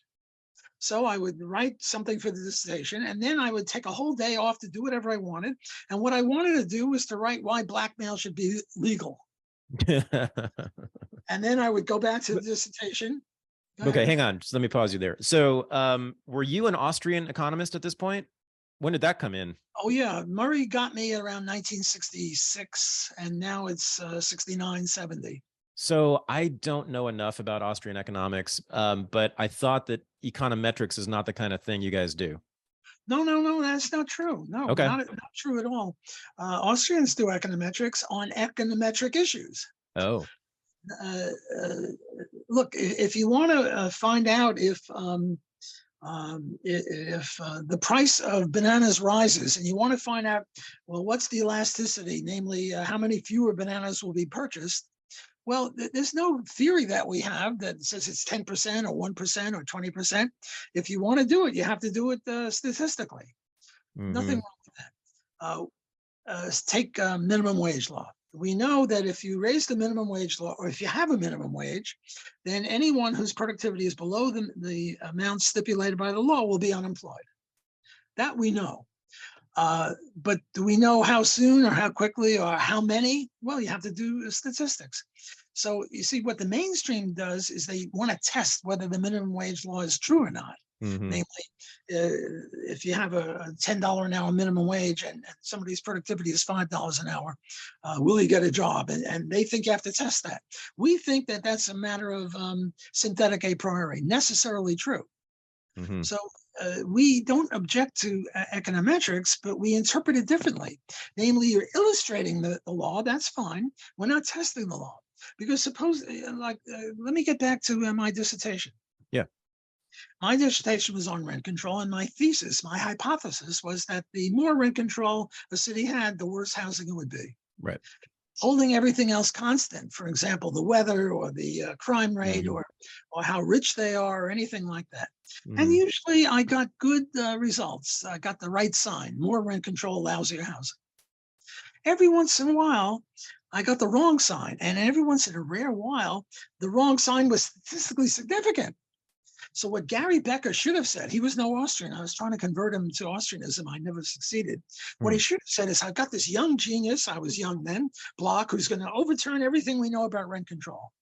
So I would write something for the dissertation, and then I would take a whole day off to do whatever I wanted. And what I wanted to do was to write why blackmail should be legal. And then I would go back to the dissertation. Okay, hang on. Just let me pause you there. So were you an Austrian economist at this point? When did that come in? Oh, yeah. Murray got me around 1966, and now it's 69, 70. So I don't know enough about Austrian economics, but I thought that econometrics is not the kind of thing you guys do. No, that's not true. No, okay. not true at all. Austrians do econometrics on econometric issues. Oh. Look, if you want to find out if the price of bananas rises, and you want to find out, well, what's the elasticity, namely how many fewer bananas will be purchased? Well, there's no theory that we have that says it's 10% or 1% or 20%. If you want to do it, you have to do it statistically. Nothing wrong with that. Take minimum wage law. We know that if you raise the minimum wage law, or if you have a minimum wage, then anyone whose productivity is below the amount stipulated by the law will be unemployed. That we know. But do we know how soon or how quickly or how many? Well, you have to do statistics. So you see, what the mainstream does is they want to test whether the minimum wage law is true or not. Namely, if you have a $10 an hour minimum wage and somebody's productivity is $5 an hour, will he get a job? And they think you have to test that. We think that that's a matter of synthetic a priori, necessarily true. So we don't object to econometrics, but we interpret it differently. Namely, you're illustrating the law, that's fine. We're not testing the law. Because suppose, let me get back to my dissertation. Yeah. My dissertation was on rent control, and my thesis, my hypothesis was that the more rent control a city had, the worse housing it would be. Right. Holding everything else constant, for example, the weather or the crime rate or how rich they are or anything like that. And usually I got good results. I got the right sign, more rent control, lousier housing. Every once in a while, I got the wrong sign. And every once in a rare while, the wrong sign was statistically significant. So what Gary Becker should have said, he was no Austrian. I was trying to convert him to Austrianism. I never succeeded. What he should have said is, I've got this young genius, I was young then, Block, who's going to overturn everything we know about rent control.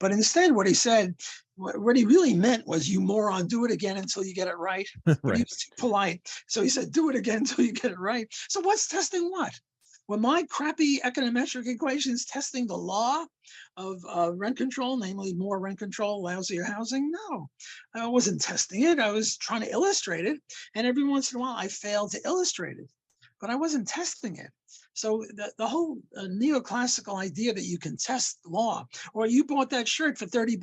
But instead, what he said, what he really meant was, you moron, do it again until you get it right. But he was too polite. So he said, do it again until you get it right. So what's testing what? Were my crappy econometric equations testing the law of rent control, namely more rent control, lousier housing? No, I wasn't testing it. I was trying to illustrate it. And every once in a while, I failed to illustrate it, but I wasn't testing it. So the whole neoclassical idea that you can test law, or you bought that shirt for $30,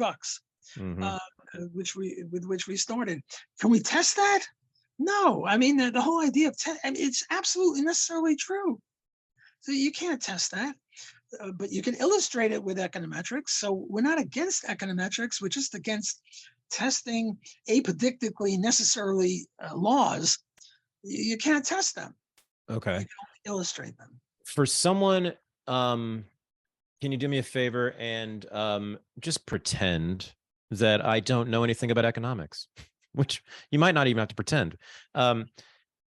with which we started. Can we test that? No, I mean, the whole idea of it's absolutely necessarily true. So you can't test that, but you can illustrate it with econometrics. So we're not against econometrics. We're just against testing apodictically necessarily laws. You can't test them. Okay. You can only illustrate them. For someone, can you do me a favor and just pretend that I don't know anything about economics, which you might not even have to pretend,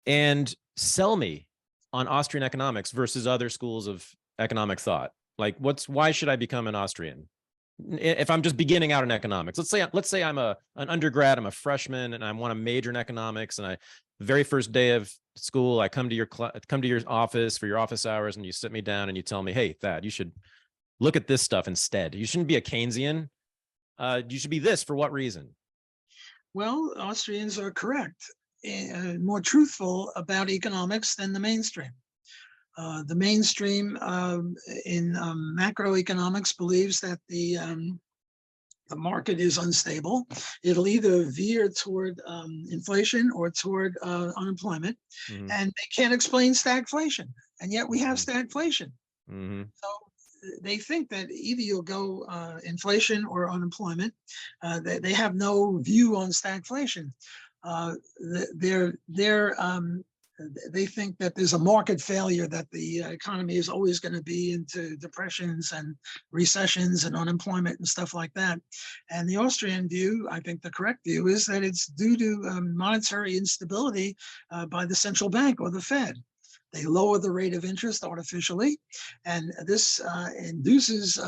and sell me on Austrian economics versus other schools of economic thought. Like, why should I become an Austrian if I'm just beginning out in economics? Let's say I'm an undergrad, I'm a freshman, and I want to major in economics, and very first day of school, I come to your office for your office hours, and you sit me down and you tell me, hey, Thad, you should look at this stuff instead. You shouldn't be a Keynesian. You should be this. For what reason? Well, Austrians are correct, more truthful about economics than the mainstream. The mainstream in macroeconomics believes that the market is unstable. It'll either veer toward inflation or toward unemployment, and they can't explain stagflation, and yet we have stagflation. So they think that either you'll go inflation or unemployment. They have no view on stagflation. They think that there's a market failure, that the economy is always going to be into depressions and recessions and unemployment and stuff like that. And the Austrian view, I think the correct view, is that it's due to monetary instability by the central bank or the Fed. They lower the rate of interest artificially, and this induces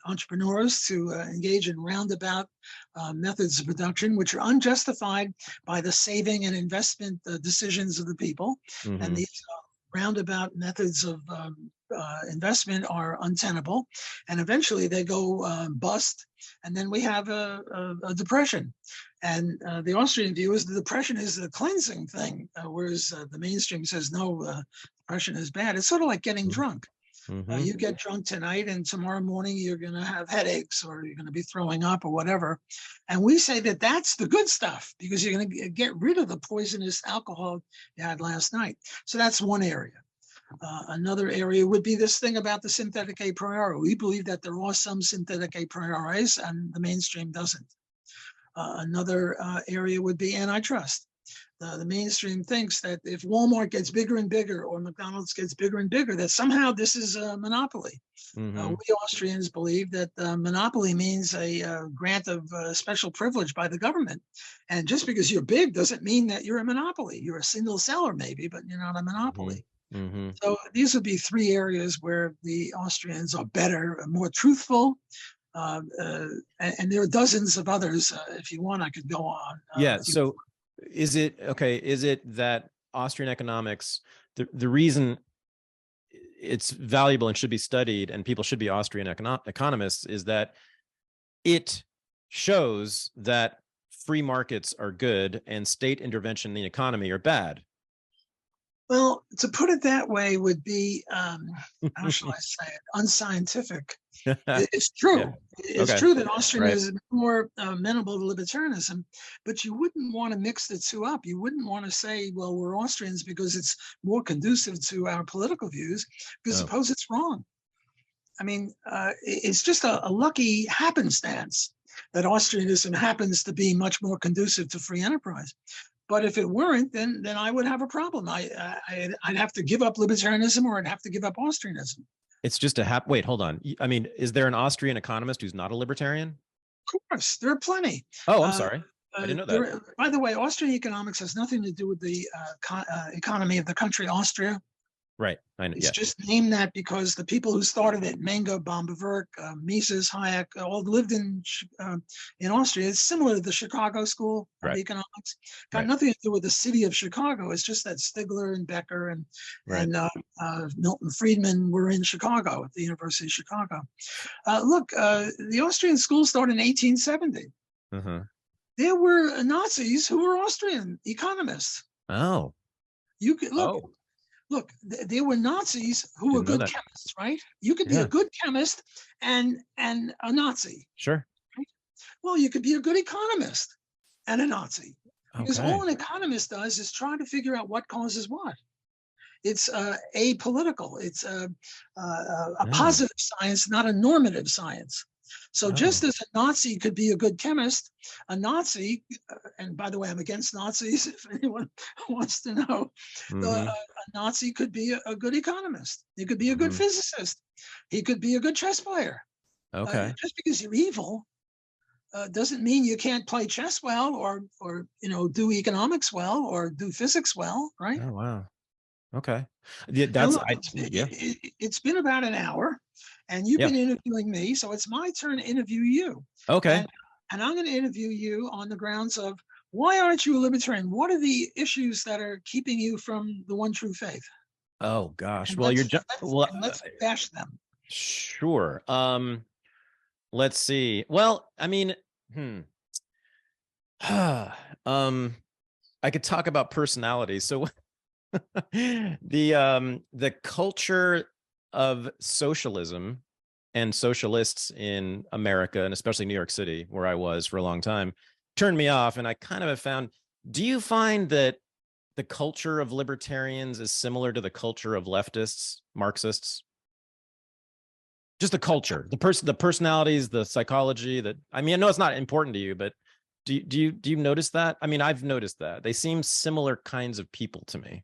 entrepreneurs to engage in roundabout methods of production, which are unjustified by the saving and investment decisions of the people. And these roundabout methods of investment are untenable, and eventually they go bust, and then we have a depression. And the Austrian view is the depression is the cleansing thing, whereas the mainstream says no, depression is bad. It's sort of like getting drunk. You get drunk tonight, and tomorrow morning you're going to have headaches, or you're going to be throwing up, or whatever. And we say that that's the good stuff, because you're going to get rid of the poisonous alcohol you had last night. So that's one area. Another area would be this thing about the synthetic a priori. We believe that there are some synthetic a prioris, and the mainstream doesn't. Another area would be antitrust. The mainstream thinks that if Walmart gets bigger and bigger, or McDonald's gets bigger and bigger, that somehow this is a monopoly. We Austrians believe that monopoly means a grant of special privilege by the government. And just because you're big doesn't mean that you're a monopoly. You're a single seller maybe, but you're not a monopoly. So these would be three areas where the Austrians are better, more truthful. And there are dozens of others. If you want, I could go on. So is it that Austrian economics, the reason it's valuable and should be studied, and people should be Austrian economists, is that it shows that free markets are good and state intervention in the economy are bad? Well, to put it that way would be, how shall I say it, unscientific. It's true. Yeah. It's true that Austrian is more amenable to libertarianism, but you wouldn't want to mix the two up. You wouldn't want to say, well, we're Austrians because it's more conducive to our political views, because suppose it's wrong. I mean, it's just a lucky happenstance that Austrianism happens to be much more conducive to free enterprise. But if it weren't, then I would have a problem. I'd have to give up libertarianism, or I'd have to give up Austrianism. It's just wait, hold on. I mean, is there an Austrian economist who's not a libertarian? Of course, there are plenty. Oh, I'm sorry. I didn't know that. By the way, Austrian economics has nothing to do with the economy of the country Austria. Right. It's just named that because the people who started it, Menger, Bombewerk, Mises, Hayek, all lived in Austria. It's similar to the Chicago School of Economics. Got nothing to do with the city of Chicago. It's just that Stigler and Becker and Milton Friedman were in Chicago at the University of Chicago. Look, the Austrian school started in 1870. There were Nazis who were Austrian economists. Oh. You could look. Look, there were Nazis who were good chemists, right? You could be a good chemist and a Nazi. Sure. Right? Well, you could be a good economist and a Nazi. Because all an economist does is try to figure out what causes what. It's apolitical. It's a positive science, not a normative science. So just as a Nazi could be a good chemist, a Nazi, and by the way, I'm against Nazis, if anyone wants to know, a Nazi could be a good economist. He could be a good physicist. He could be a good chess player. Just because you're evil doesn't mean you can't play chess well, or do economics well, or do physics well, right? Oh, wow. Okay. It's been about an hour, and you've been interviewing me, so it's my turn to interview you. Okay. And I'm going to interview you on the grounds of Why aren't you a libertarian? What are the issues that are keeping you from the one true faith? Oh gosh. And Well, let's bash them. Sure. Let's see. Well, I mean, I could talk about personality. So the culture of socialism and socialists in America, and especially New York City, where I was for a long time, turned me off. And I kind of have found, do you find that the culture of libertarians is similar to the culture of leftists, Marxists? Just the culture, the personalities, the psychology. That, I mean, I know it's not important to you, but do you notice that? I mean, I've noticed that they seem similar kinds of people to me.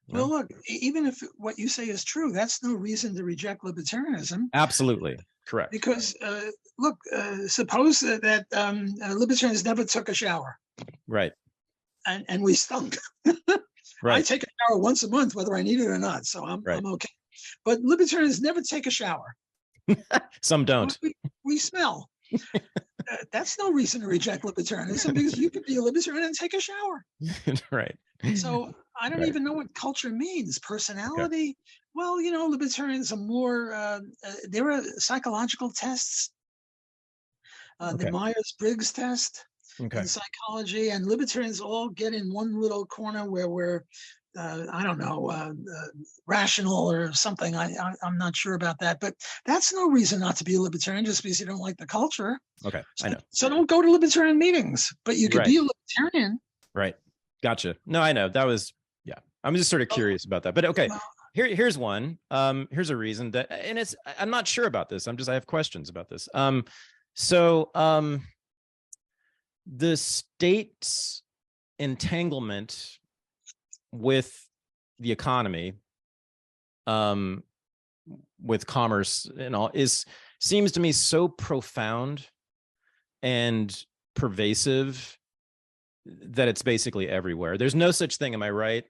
Well, look, even if what you say is true, that's no reason to reject libertarianism. Absolutely correct. Because look, suppose that libertarians never took a shower, right? And we stunk. Right. I take a shower once a month, whether I need it or not, so I'm okay. But libertarians never take a shower. Some don't. We smell. That's no reason to reject libertarianism, because you could be a libertarian and take a shower. Right. So I don't even know what culture means. Personality. Okay. Well, you know, libertarians are more, there are psychological tests. The Myers-Briggs test in psychology, and libertarians all get in one little corner where we're, I don't know, rational or something. I'm not sure about that, but that's no reason not to be a libertarian just because you don't like the culture. Okay, I know. So don't go to libertarian meetings, but you could be a libertarian. Right. Gotcha. No, I know. That was, yeah. I'm just sort of curious about that, but okay. Here's one. Here's a reason that, and I'm not sure about this. I have questions about this. The state's entanglement with the economy, with commerce and all, seems to me so profound and pervasive that it's basically everywhere. There's no such thing, am I right?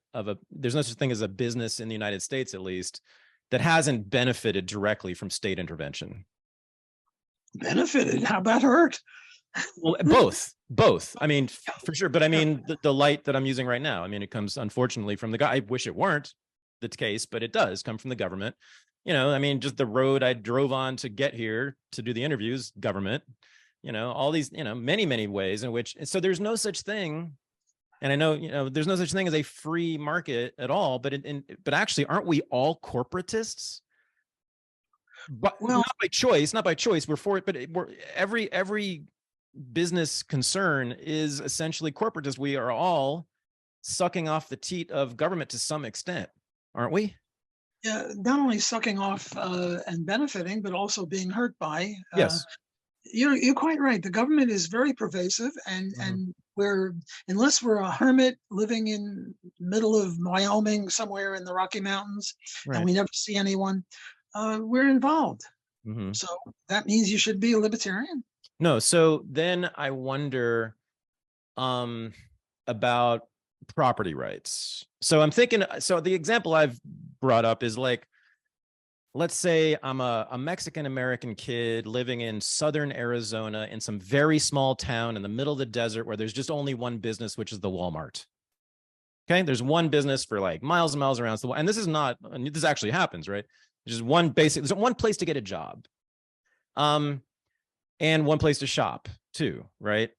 There's no such thing as a business in the United States, at least, that hasn't benefited directly from state intervention. Benefited? How about hurt? Well, both. I mean, for sure. But I mean, the light that I'm using right now, I mean, it comes, unfortunately, from the guy. I wish it weren't the case, but it does come from the government. You know, I mean, just the road I drove on to get here to do the interviews, government, you know, all these, you know, many, many ways in which, so there's no such thing. And I know, you know, there's no such thing as a free market at all, but actually, aren't we all corporatists? But not by choice, we're for it, but every business concern is essentially corporatist. We are all sucking off the teat of government to some extent, aren't we? Yeah, not only sucking off and benefiting, but also being hurt by. Yes. You're quite right. The government is very pervasive, and unless we're a hermit living in the middle of Wyoming, somewhere in the Rocky Mountains, and we never see anyone, we're involved. So that means you should be a libertarian. No, so then I wonder about property rights. So I'm thinking, so the example I've brought up is like, let's say I'm a Mexican-American kid living in southern Arizona in some very small town in the middle of the desert where there's just only one business, which is the Walmart. Okay, there's one business for like miles and miles around. And this actually happens, right? There's there's one place to get a job. And one place to shop too, right?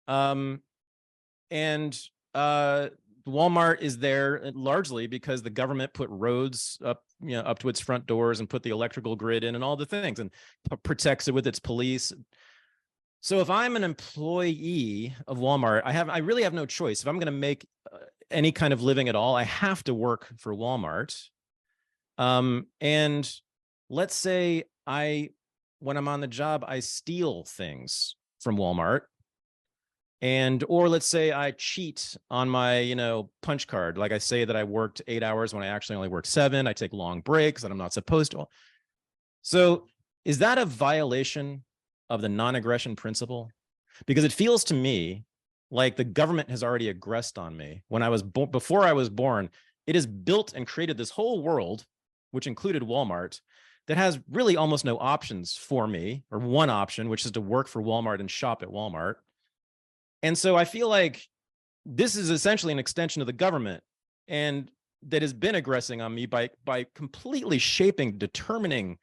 Walmart is there largely because the government put roads up to its front doors and put the electrical grid in and all the things and protects it with its police. So if I'm an employee of Walmart, I really have no choice. If I'm going to make any kind of living at all, I have to work for Walmart. And let's say when I'm on the job, I steal things from Walmart. Or let's say I cheat on my, punch card. Like I say that I worked 8 hours when I actually only worked 7. I take long breaks that I'm not supposed to. So is that a violation of the non-aggression principle? Because it feels to me like the government has already aggressed on me. Before I was born, it has built and created this whole world, which included Walmart, that has really almost no options for me, or one option, which is to work for Walmart and shop at Walmart. And so I feel like this is essentially an extension of the government, and that has been aggressing on me by completely shaping, determining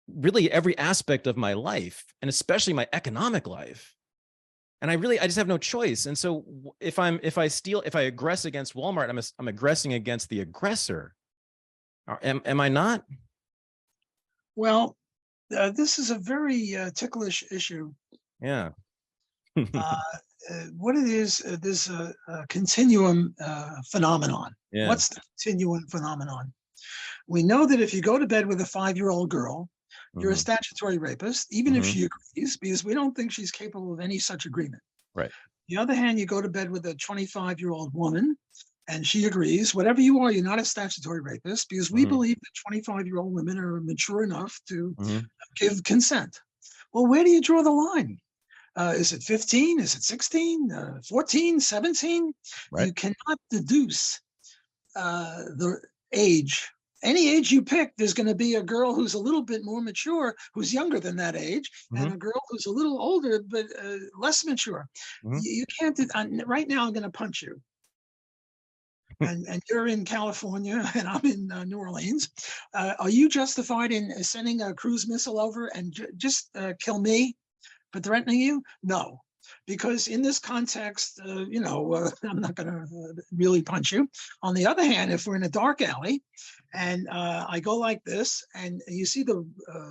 really every aspect of my life, and especially my economic life. And I just have no choice. And so if I aggress against Walmart, I'm aggressing against the aggressor. Am I not? Well, this is a very ticklish issue. Yeah. What it is, there's a continuum phenomenon. Yeah. What's the continuum phenomenon? We know that if you go to bed with a 5-year-old girl, you're a statutory rapist, even if she agrees, because we don't think she's capable of any such agreement. Right. On the other hand, you go to bed with a 25-year-old woman and she agrees, whatever you are, you're not a statutory rapist, because we believe that 25-year-old women are mature enough to give consent. Well, where do you draw the line? Is it 15? Is it 16? 14? 17? Right. You cannot deduce the age. Any age you pick, there's going to be a girl who's a little bit more mature, who's younger than that age, and a girl who's a little older but less mature. You can't. Right now, I'm going to punch you. And you're in California, and I'm in New Orleans. Are you justified in sending a cruise missile over and just kill me, but threatening you? No. Because in this context, I'm not going to really punch you. On the other hand, if we're in a dark alley and I go like this and you see the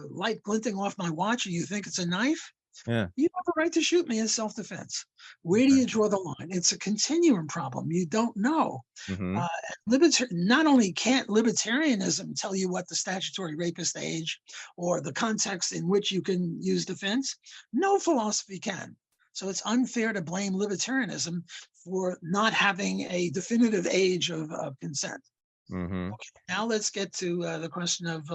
light glinting off my watch and you think it's a knife, you have a right to shoot me in self-defense. Where do you draw the line? It's a continuum problem. You don't know. Not only can't libertarianism tell you what the statutory rapist age or the context in which you can use defense, no philosophy can. So it's unfair to blame libertarianism for not having a definitive age of consent. Okay, now let's get to the question of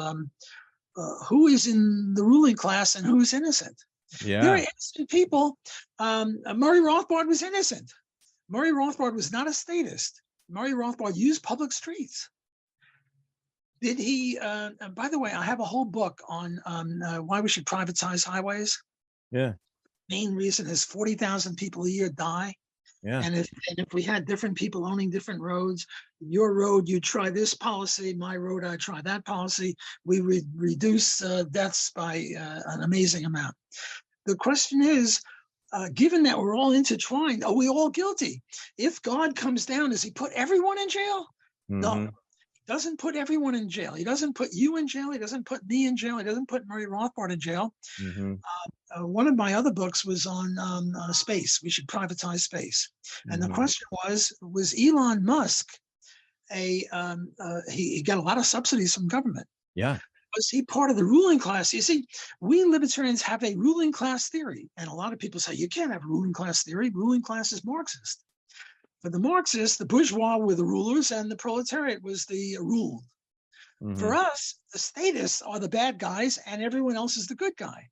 who is in the ruling class and who's innocent. Yeah. There are innocent people. Murray Rothbard was innocent. Murray Rothbard was not a statist. Murray Rothbard used public streets. Did he, by the way, I have a whole book on why we should privatize highways. Yeah. Main reason is 40,000 people a year die. Yeah. And if we had different people owning different roads, your road, you try this policy, my road, I try that policy, we reduce deaths by an amazing amount. The question is, given that we're all intertwined, are we all guilty? If God comes down, does he put everyone in jail? No. Doesn't put everyone in jail. He doesn't put you in jail. He doesn't put me in jail. He doesn't put Murray Rothbard in jail. One of my other books was on space. We should privatize space. And the question was Elon Musk he got a lot of subsidies from government. Yeah. Was he part of the ruling class? You see, we libertarians have a ruling class theory. And a lot of people say, you can't have a ruling class theory. Ruling class is Marxist. For the Marxists, the bourgeois were the rulers and the proletariat was the ruled. For us, the statists are the bad guys and everyone else is the good guy.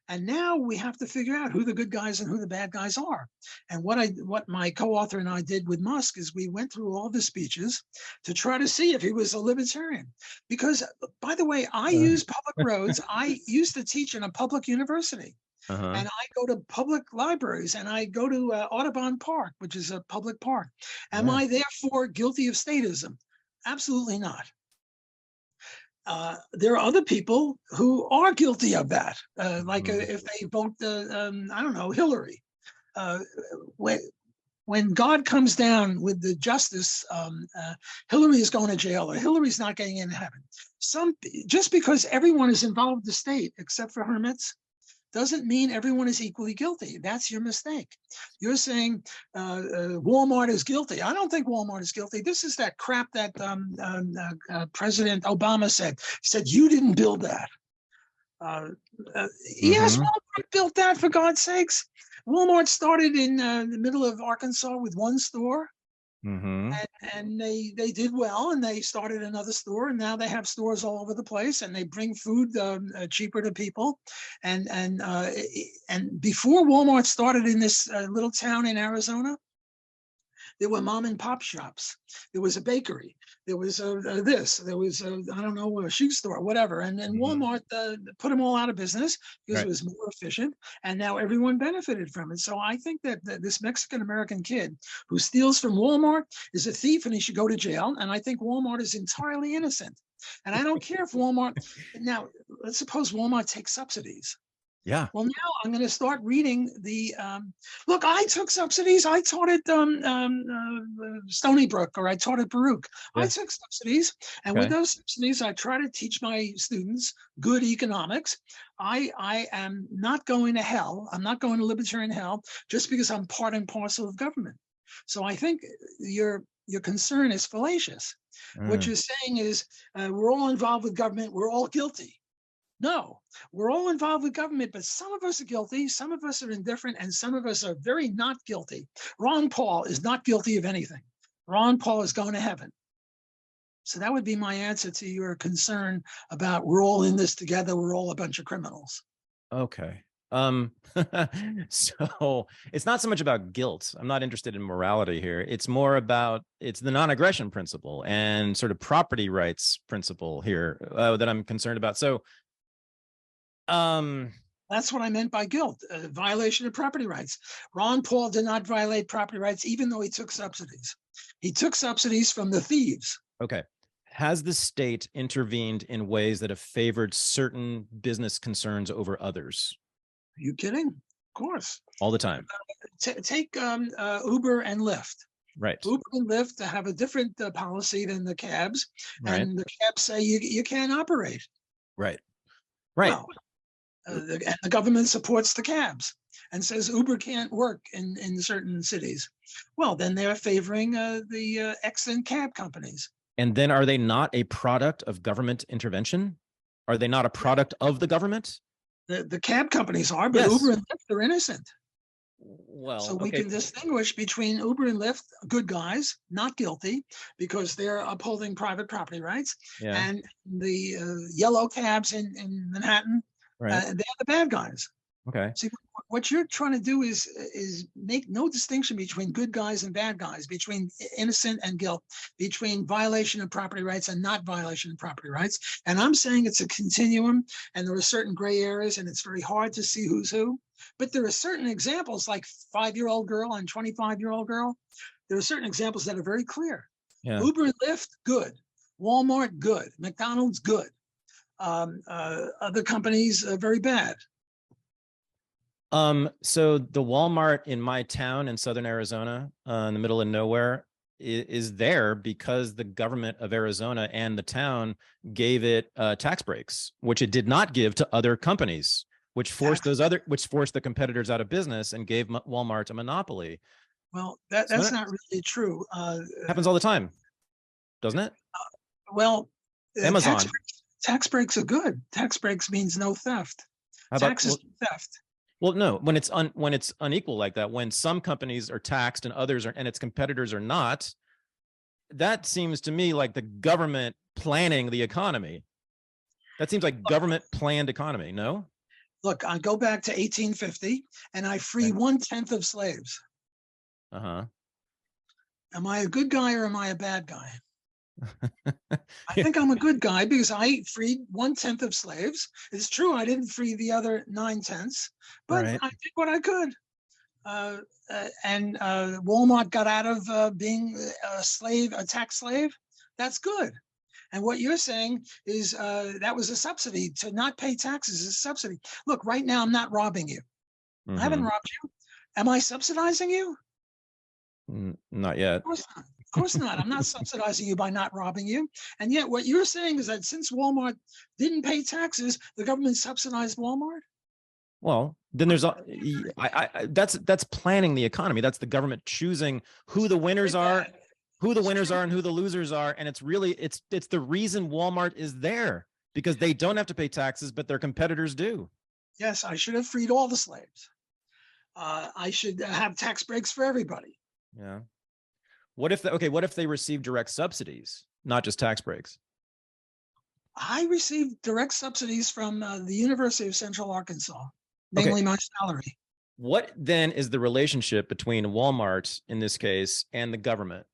And now we have to figure out who the good guys and who the bad guys are. And what my co-author and I did with Musk is we went through all the speeches to try to see if he was a libertarian. Because, by the way, I use public roads. I used to teach in a public university. And I go to public libraries and I go to Audubon Park, which is a public park. Am I therefore guilty of statism? Absolutely not. There are other people who are guilty of that. If they vote, I don't know, Hillary. When God comes down with the justice, Hillary is going to jail or Hillary's not getting into heaven. Just because everyone is involved in the state, except for hermits, doesn't mean everyone is equally guilty. That's your mistake. You're saying Walmart is guilty. I don't think Walmart is guilty. This is that crap that President Obama said. He said, you didn't build that. Yes, Walmart built that, for God's sakes. Walmart started in the middle of Arkansas with one store. And they did well, and they started another store, and now they have stores all over the place, and they bring food cheaper to people. And before Walmart started in this little town in Arizona, There were mom and pop shops. There was a bakery. There was this. There was I don't know, a shoe store, whatever. And then Walmart put them all out of business because it was more efficient. And now everyone benefited from it. So I think that this Mexican American kid who steals from Walmart is a thief and he should go to jail. And I think Walmart is entirely innocent. And I don't care if Walmart. Now, let's suppose Walmart takes subsidies. Yeah. Well, now I'm going to start reading the. Look, I took subsidies. I taught at Stony Brook, or I taught at Baruch. Yeah. I took subsidies, and with those subsidies, I try to teach my students good economics. I am not going to hell. I'm not going to libertarian hell just because I'm part and parcel of government. So I think your concern is fallacious. What you're saying is we're all involved with government. We're all guilty. No, we're all involved with government, but some of us are guilty, some of us are indifferent, and some of us are very not guilty. Ron Paul is not guilty of anything. Ron Paul is going to heaven. So that would be my answer to your concern about we're all in this together, we're all a bunch of criminals. Okay. So it's not so much about guilt. I'm not interested in morality here. It's more about, it's the non-aggression principle and sort of property rights principle here that I'm concerned about. So that's what I meant by guilt, violation of property rights. Ron Paul did not violate property rights, even though he took subsidies. He took subsidies from the thieves. Okay. Has the state intervened in ways that have favored certain business concerns over others? Are you kidding? Of course. All the time. Take Uber and Lyft. Right. Uber and Lyft have a different policy than the cabs, and the cabs say you can't operate. Right. Right. Well, and the government supports the cabs and says Uber can't work in certain cities. Well, then they're favoring the excellent cab companies. And then are they not a product of government intervention? Are they not a product of the government? The cab companies are, but Uber and Lyft are innocent. Well, so we can distinguish between Uber and Lyft, good guys, not guilty, because they're upholding private property rights, and the yellow cabs in Manhattan, they're the bad guys. Okay. See, what you're trying to do is make no distinction between good guys and bad guys, between innocent and guilt, between violation of property rights and not violation of property rights. And I'm saying it's a continuum, and there are certain gray areas, and it's very hard to see who's who. But there are certain examples, like 5-year-old girl and 25-year-old girl. There are certain examples that are very clear. Yeah. Uber and Lyft, good. Walmart, good. McDonald's, good. Other companies, very bad. So the Walmart in my town in Southern Arizona, in the middle of nowhere, is there because the government of Arizona and the town gave it tax breaks, which it did not give to other companies, which forced the competitors out of business and gave Walmart a monopoly. Well, that's not really true. Happens all the time, doesn't it? Well, Amazon. Tax breaks are good. Tax breaks means no theft. Taxes theft. Well, no, when it's unequal like that, when some companies are taxed and others are, and its competitors are not, that seems to me like the government planning the economy. That seems like government planned economy. No? Look, I go back to 1850 and I free 1/10 of slaves. Uh-huh. Am I a good guy or am I a bad guy? I think I'm a good guy because I freed 1/10 of slaves. It's true I didn't free the other 9/10, but I did what I could. And Walmart got out of being a tax slave. That's good. And what you're saying is that was a subsidy. To not pay taxes is a subsidy. Look, right now I'm not robbing you. I haven't robbed you. Am I subsidizing you? Not yet. Of course not. Of course not. I'm not subsidizing you by not robbing you. And yet what you're saying is that since Walmart didn't pay taxes, the government subsidized Walmart? Well, then there's that's planning the economy. That's the government choosing who the winners are, and who the losers are. And it's really, it's the reason Walmart is there, because they don't have to pay taxes, but their competitors do. Yes, I should have freed all the slaves. I should have tax breaks for everybody. Yeah. What if they receive direct subsidies, not just tax breaks? I received direct subsidies from the University of Central Arkansas, namely my salary. What then is the relationship between Walmart in this case and the government?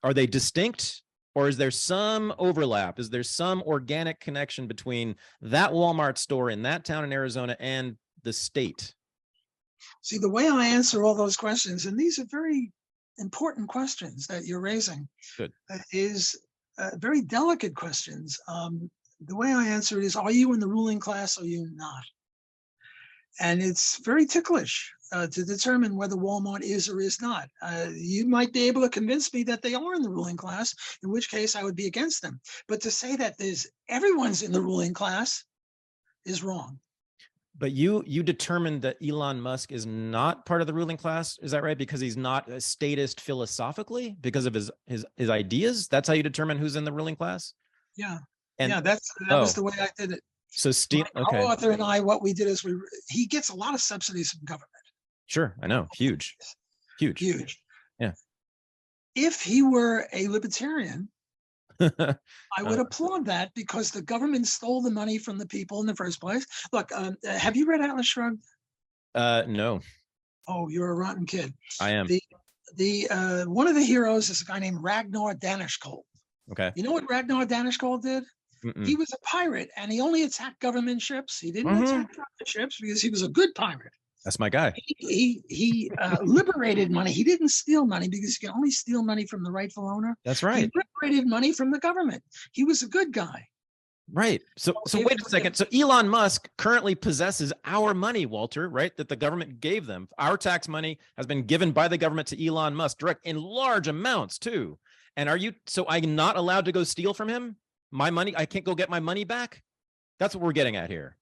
Are they distinct, or is there some overlap? Is there some organic connection between that Walmart store in that town in Arizona and the state? See, the way I answer all those questions, and these are very important questions that you're raising, Good. Is very delicate questions. The way I answer it is, are you in the ruling class or are you not? And it's very ticklish to determine whether Walmart is or is not. You might be able to convince me that they are in the ruling class, in which case I would be against them. But to say that everyone's in the ruling class is wrong. But you determined that Elon Musk is not part of the ruling class. Is that right? Because he's not a statist philosophically, because of his ideas. That's how you determine who's in the ruling class. Yeah, and that was the way I did it. So Steve, my co-author and I, what we did is he gets a lot of subsidies from government. Sure, I know, huge. Yeah. If he were a libertarian, I would applaud that, because the government stole the money from the people in the first place. Look, have you read Atlas Shrugged? No. Oh, you're a rotten kid. I am. The one of the heroes is a guy named Ragnar Danishkold. Okay. You know what Ragnar Danishkold did? Mm-mm. He was a pirate, and he only attacked government ships. He didn't attack private ships because he was a good pirate. That's my guy. He liberated money. He didn't steal money, because you can only steal money from the rightful owner. That's right. He liberated money from the government. He was a good guy. Right. So wait a second. So Elon Musk currently possesses our money, Walter, right? That the government gave them. Our tax money has been given by the government to Elon Musk, direct, in large amounts too. And so I'm not allowed to go steal from him? My money, I can't go get my money back? That's what we're getting at here.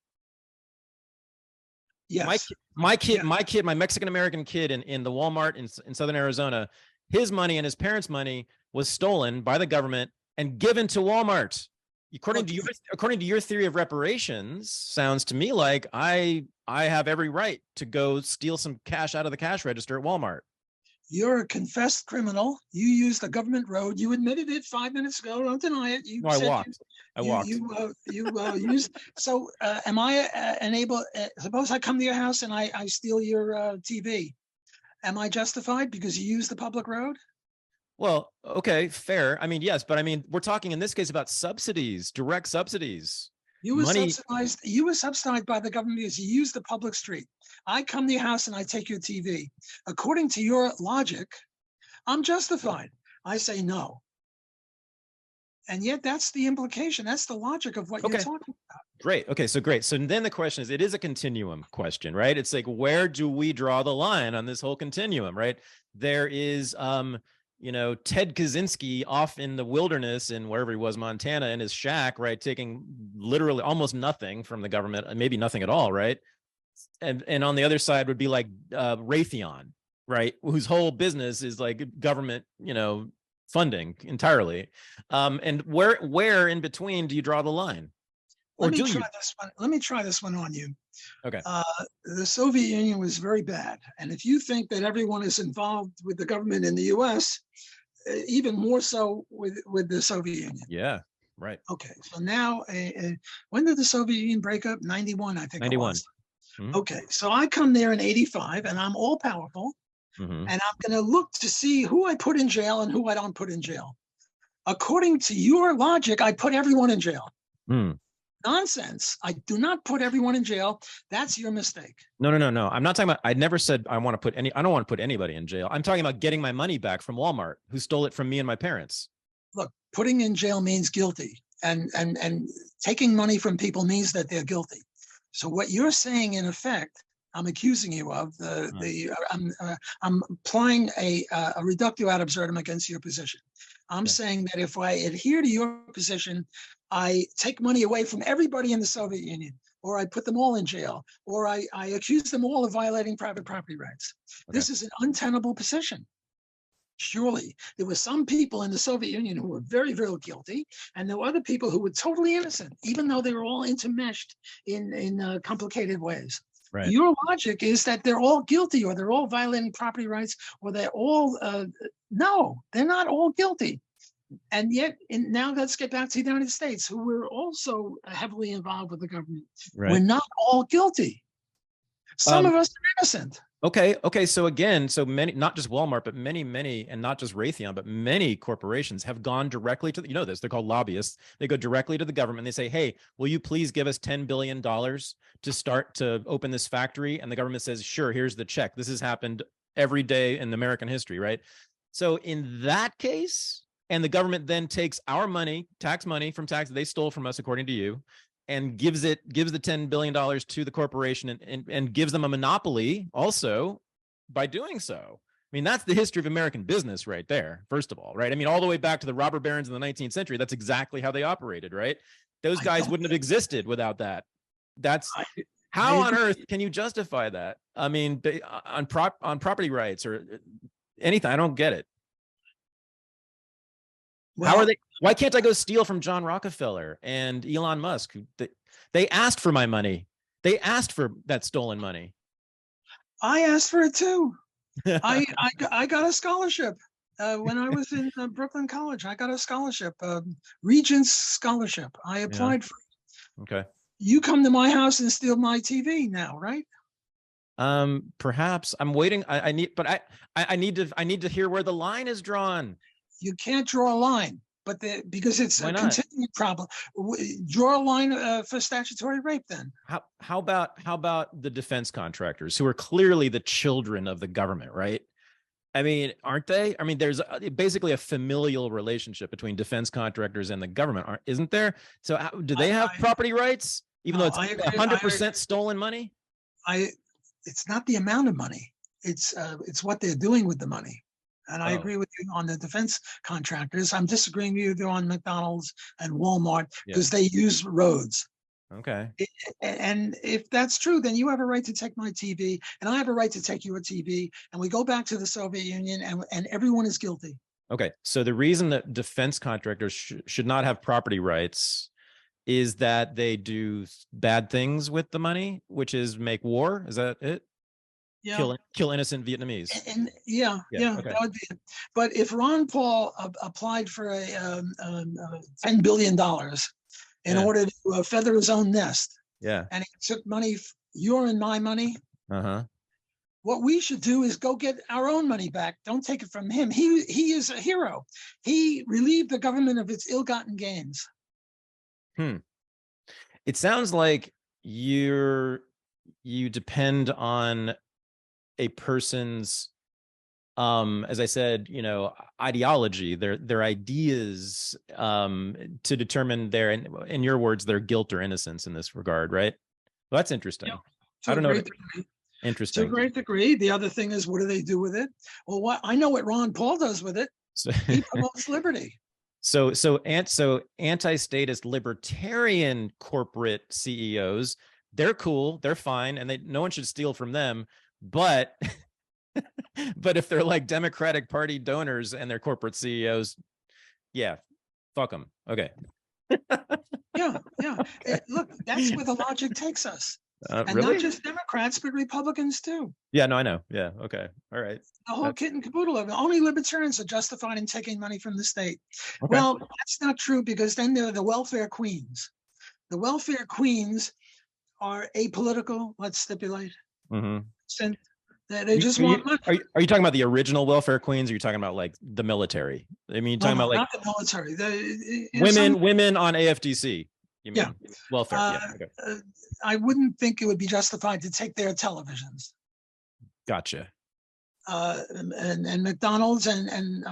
Yes. My Mexican-American kid in the Walmart in Southern Arizona, his money and his parents' money was stolen by the government and given to Walmart. According to your theory of reparations, sounds to me like I have every right to go steal some cash out of the cash register at Walmart. You're a confessed criminal. You used the government road. You admitted it 5 minutes ago. Don't deny it. I walked. You used. So am I enabled? Suppose I come to your house and I steal your TV. Am I justified because you used the public road? Well, okay, fair. I mean, yes, but I mean, we're talking in this case about subsidies, direct subsidies. You were subsidized. You were subsidized by the government because you used the public street. I come to your house and I take your TV. According to your logic, I'm justified. I say no. And yet that's the implication. That's the logic of what you're talking about. Great. Okay, so great. So then the question is, it is a continuum question, right? It's like, where do we draw the line on this whole continuum, right? There is, Ted Kaczynski off in the wilderness in wherever he was, Montana, in his shack, right, taking literally almost nothing from the government, maybe nothing at all, right? And on the other side would be like Raytheon, right, whose whole business is like government, funding entirely. And where in between do you draw the line? Let me try this one on you. Okay. The Soviet Union was very bad. And if you think that everyone is involved with the government in the US, even more so with the Soviet Union. Yeah, right. Okay. So now, when did the Soviet Union break up? 91, I think. 91. Mm-hmm. Okay. So I come there in 85 and I'm all powerful. Mm-hmm. And I'm going to look to see who I put in jail and who I don't put in jail. According to your logic, I put everyone in jail. Nonsense. I do not put everyone in jail. That's your mistake. No. I'm not talking about, I never said I don't want to put anybody in jail. I'm talking about getting my money back from Walmart, who stole it from me and my parents. Look, putting in jail means guilty, and taking money from people means that they're guilty. So what you're saying, in effect, I'm accusing you of I'm applying a reductio ad absurdum against your position. I'm saying that if I adhere to your position, I take money away from everybody in the Soviet Union, or I put them all in jail, or I accuse them all of violating private property rights. Okay. This is an untenable position. Surely there were some people in the Soviet Union who were very, very guilty, and there were other people who were totally innocent, even though they were all intermeshed in complicated ways. Right. Your logic is that they're all guilty, or they're all violating property rights, or they're all, no, they're not all guilty. And yet, now let's get back to the United States, who were also heavily involved with the government. Right. We're not all guilty. Some of us are innocent. Okay. So again, so many, not just Walmart, but many, and not just Raytheon, but many corporations have gone directly to, this, they're called lobbyists. They go directly to the government. They say, hey, will you please give us $10 billion to start to open this factory? And the government says, sure, here's the check. This has happened every day in American history, right? So in that case, and the government then takes our money, tax money from tax they stole from us, according to you, and gives the $10 billion to the corporation and gives them a monopoly also by doing so. I mean, that's the history of American business right there, first of all, right? I mean, all the way back to the robber barons in the 19th century, that's exactly how they operated, right? Those guys wouldn't have existed without that. How on earth can you justify that? I mean, on property rights or anything, I don't get it. Well, why can't I go steal from John Rockefeller and Elon Musk? They asked for my money. They asked for that stolen money. I asked for it too. I got a scholarship when I was in Brooklyn College. I got a scholarship, Regents Scholarship. I applied for it. Okay. You come to my house and steal my TV now, right? Perhaps. I'm waiting. I need to hear where the line is drawn. You can't draw a line, but because it's a continuing problem. Draw a line for statutory rape. Then how about the defense contractors who are clearly the children of the government, right? I mean, aren't they? I mean, there's basically a familial relationship between defense contractors and the government, isn't there? So do they have property rights, even though it's 100% stolen money? It's not the amount of money. It's what they're doing with the money. And I agree with you on the defense contractors. I'm disagreeing with you on McDonald's and Walmart because they use roads. Okay. And if that's true, then you have a right to take my TV and I have a right to take your TV. And we go back to the Soviet Union and everyone is guilty. Okay. So the reason that defense contractors should not have property rights is that they do bad things with the money, which is make war. Is that it? Yeah. Kill innocent Vietnamese. And yeah, okay. That would be it. But if Ron Paul applied for a $10 billion in order to feather his own nest, and he took money, your and my money, what we should do is go get our own money back. Don't take it from him. He is a hero. He relieved the government of its ill-gotten gains. It sounds like you depend on a person's as I said, ideology, their ideas to determine their, in your words, their guilt or innocence in this regard, right? Well, that's interesting. I don't know. Interesting. To a great degree. The other thing is, what do they do with it? Well, I know what Ron Paul does with it. He promotes liberty. So anti-statist libertarian corporate CEOs, they're cool, they're fine, and no one should steal from them. But if they're like Democratic Party donors and they're corporate CEOs, fuck them. Okay. Yeah. Look, that's where the logic takes us. And really? Not just Democrats, but Republicans too. Yeah, no, I know. Yeah, okay. All right. The whole kit and caboodle of it. Only libertarians are justified in taking money from the state. Okay. Well, that's not true because then they're the welfare queens. The welfare queens are apolitical, let's stipulate. And they just want money. Are you talking about the original welfare queens, or are you talking about like the military? I mean, you're talking about like not the military. Women on AFDC. You mean welfare? Okay. I wouldn't think it would be justified to take their televisions. Gotcha. And McDonald's and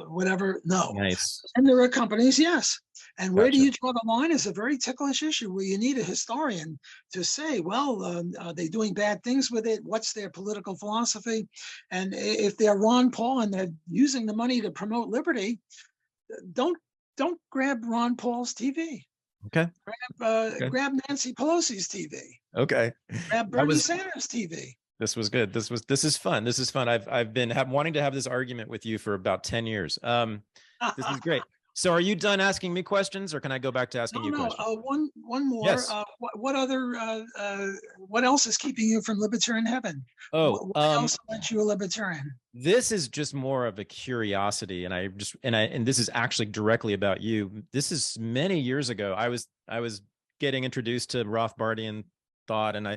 whatever. No. Nice. And there are companies, yes. And where do you draw the line is a very ticklish issue where you need a historian to say, well, are they doing bad things with it? What's their political philosophy? And if they're Ron Paul and they're using the money to promote liberty, don't grab Ron Paul's TV. Okay. Grab Nancy Pelosi's TV. Okay. Grab Bernie Sanders' TV. This was good. This is fun. This is fun. I've been wanting to have this argument with you for about 10 years. This is great. So are you done asking me questions, or can I go back to asking you questions? One more. Yes. What else is keeping you from libertarian heaven? What else makes you a libertarian? This is just more of a curiosity, and this is actually directly about you. This is many years ago. I was getting introduced to Rothbardian thought, and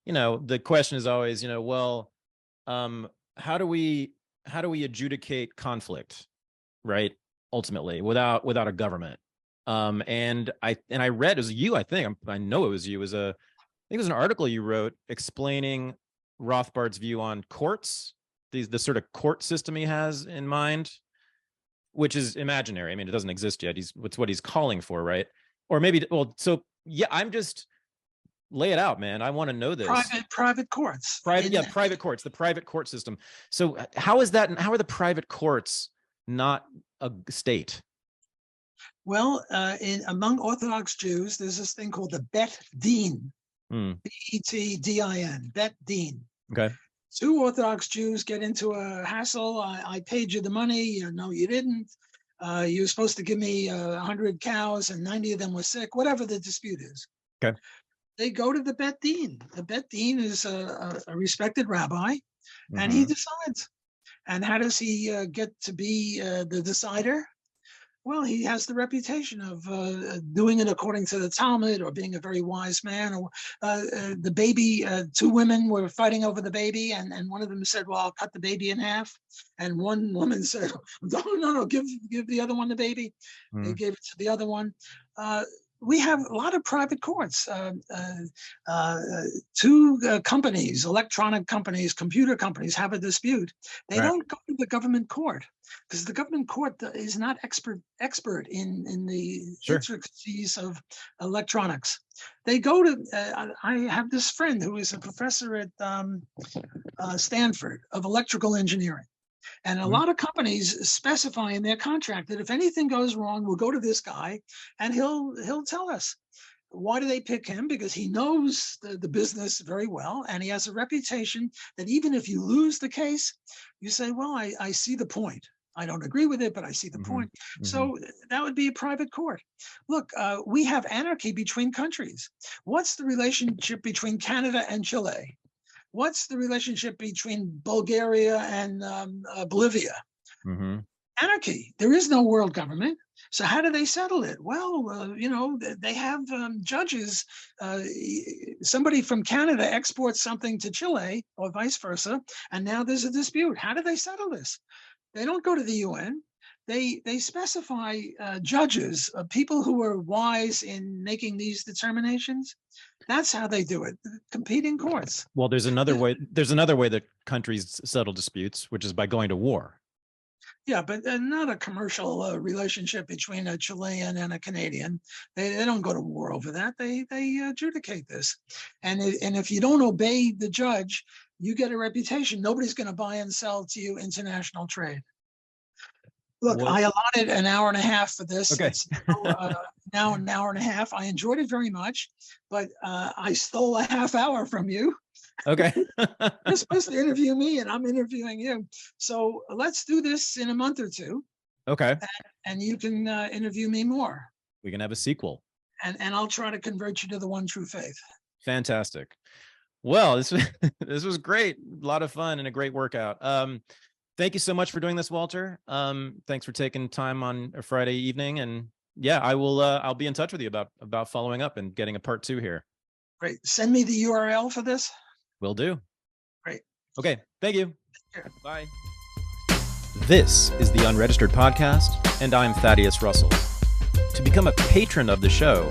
the question is always, well, how do we adjudicate conflict, right? Ultimately, without a government. And I read, it was you, I think, I know it was you, I think it was an article you wrote explaining Rothbard's view on courts, the sort of court system he has in mind, which is imaginary. I mean, it doesn't exist yet. It's what he's calling for, right? Or maybe, I'm just, lay it out, man. I want to know this. Private courts. Private courts, the private court system. So how is that? How are the private courts not a state? Well, among Orthodox Jews, there's this thing called the Bet Din. Betdin, Bet Din. Okay. 2 Orthodox Jews get into a hassle. I paid you the money. No, you didn't. You were supposed to give me 100 cows and 90 of them were sick, whatever the dispute is. Okay. They go to the Bet Din. The Bet Din is a respected rabbi, and he decides. And how does he get to be the decider? Well, he has the reputation of doing it according to the Talmud, or being a very wise man. Or the baby, 2 women were fighting over the baby, and one of them said, well, I'll cut the baby in half. And one woman said, no, give the other one the baby. They gave it to the other one. We have a lot of private courts. 2 companies, electronic companies, computer companies have a dispute. They don't go to the government court, because the government court is not expert in the intricacies of electronics. They go to, I have this friend who is a professor at Stanford of electrical engineering. And a lot of companies specify in their contract that if anything goes wrong, we'll go to this guy and he'll tell us. Why do they pick him? Because he knows the business very well, and he has a reputation that even if you lose the case, you say, well, I see the point. I don't agree with it, but I see the point. So that would be a private court. Look, we have anarchy between countries. What's the relationship between Canada and Chile? What's the relationship between Bulgaria and Bolivia? Anarchy. There is no world government. So how do they settle it? Well, they have judges. Somebody from Canada exports something to Chile or vice versa, and now there's a dispute. How do they settle this? They don't go to the UN. They specify judges, people who are wise in making these determinations. That's how they do it. Competing courts. Well, there's another way. There's another way that countries settle disputes, which is by going to war. Yeah, but not a commercial relationship between a Chilean and a Canadian. They don't go to war over that. They adjudicate this, and if you don't obey the judge, you get a reputation. Nobody's going to buy and sell to you international trade. Look, I allotted an hour and a half for this. Okay. It's now an hour and a half. I enjoyed it very much, but I stole a half hour from you. Okay. You're supposed to interview me, and I'm interviewing you. So let's do this in a month or 2. Okay. And you can interview me more. We can have a sequel. And I'll try to convert you to the one true faith. Fantastic. Well, this was great. A lot of fun and a great workout. Thank you so much for doing this, Walter. Thanks for taking time on a Friday evening. And yeah, I'll be in touch with you about following up and getting a part 2 here. Great. Send me the URL for this. Will do. Great. Okay. Thank you. Sure. Bye. This is the Unregistered Podcast, and I'm Thaddeus Russell. To become a patron of the show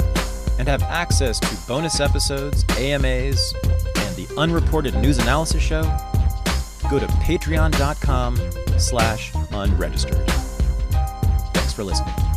and have access to bonus episodes, AMAs, and the Unreported News Analysis Show, go to patreon.com/unregistered. Thanks for listening.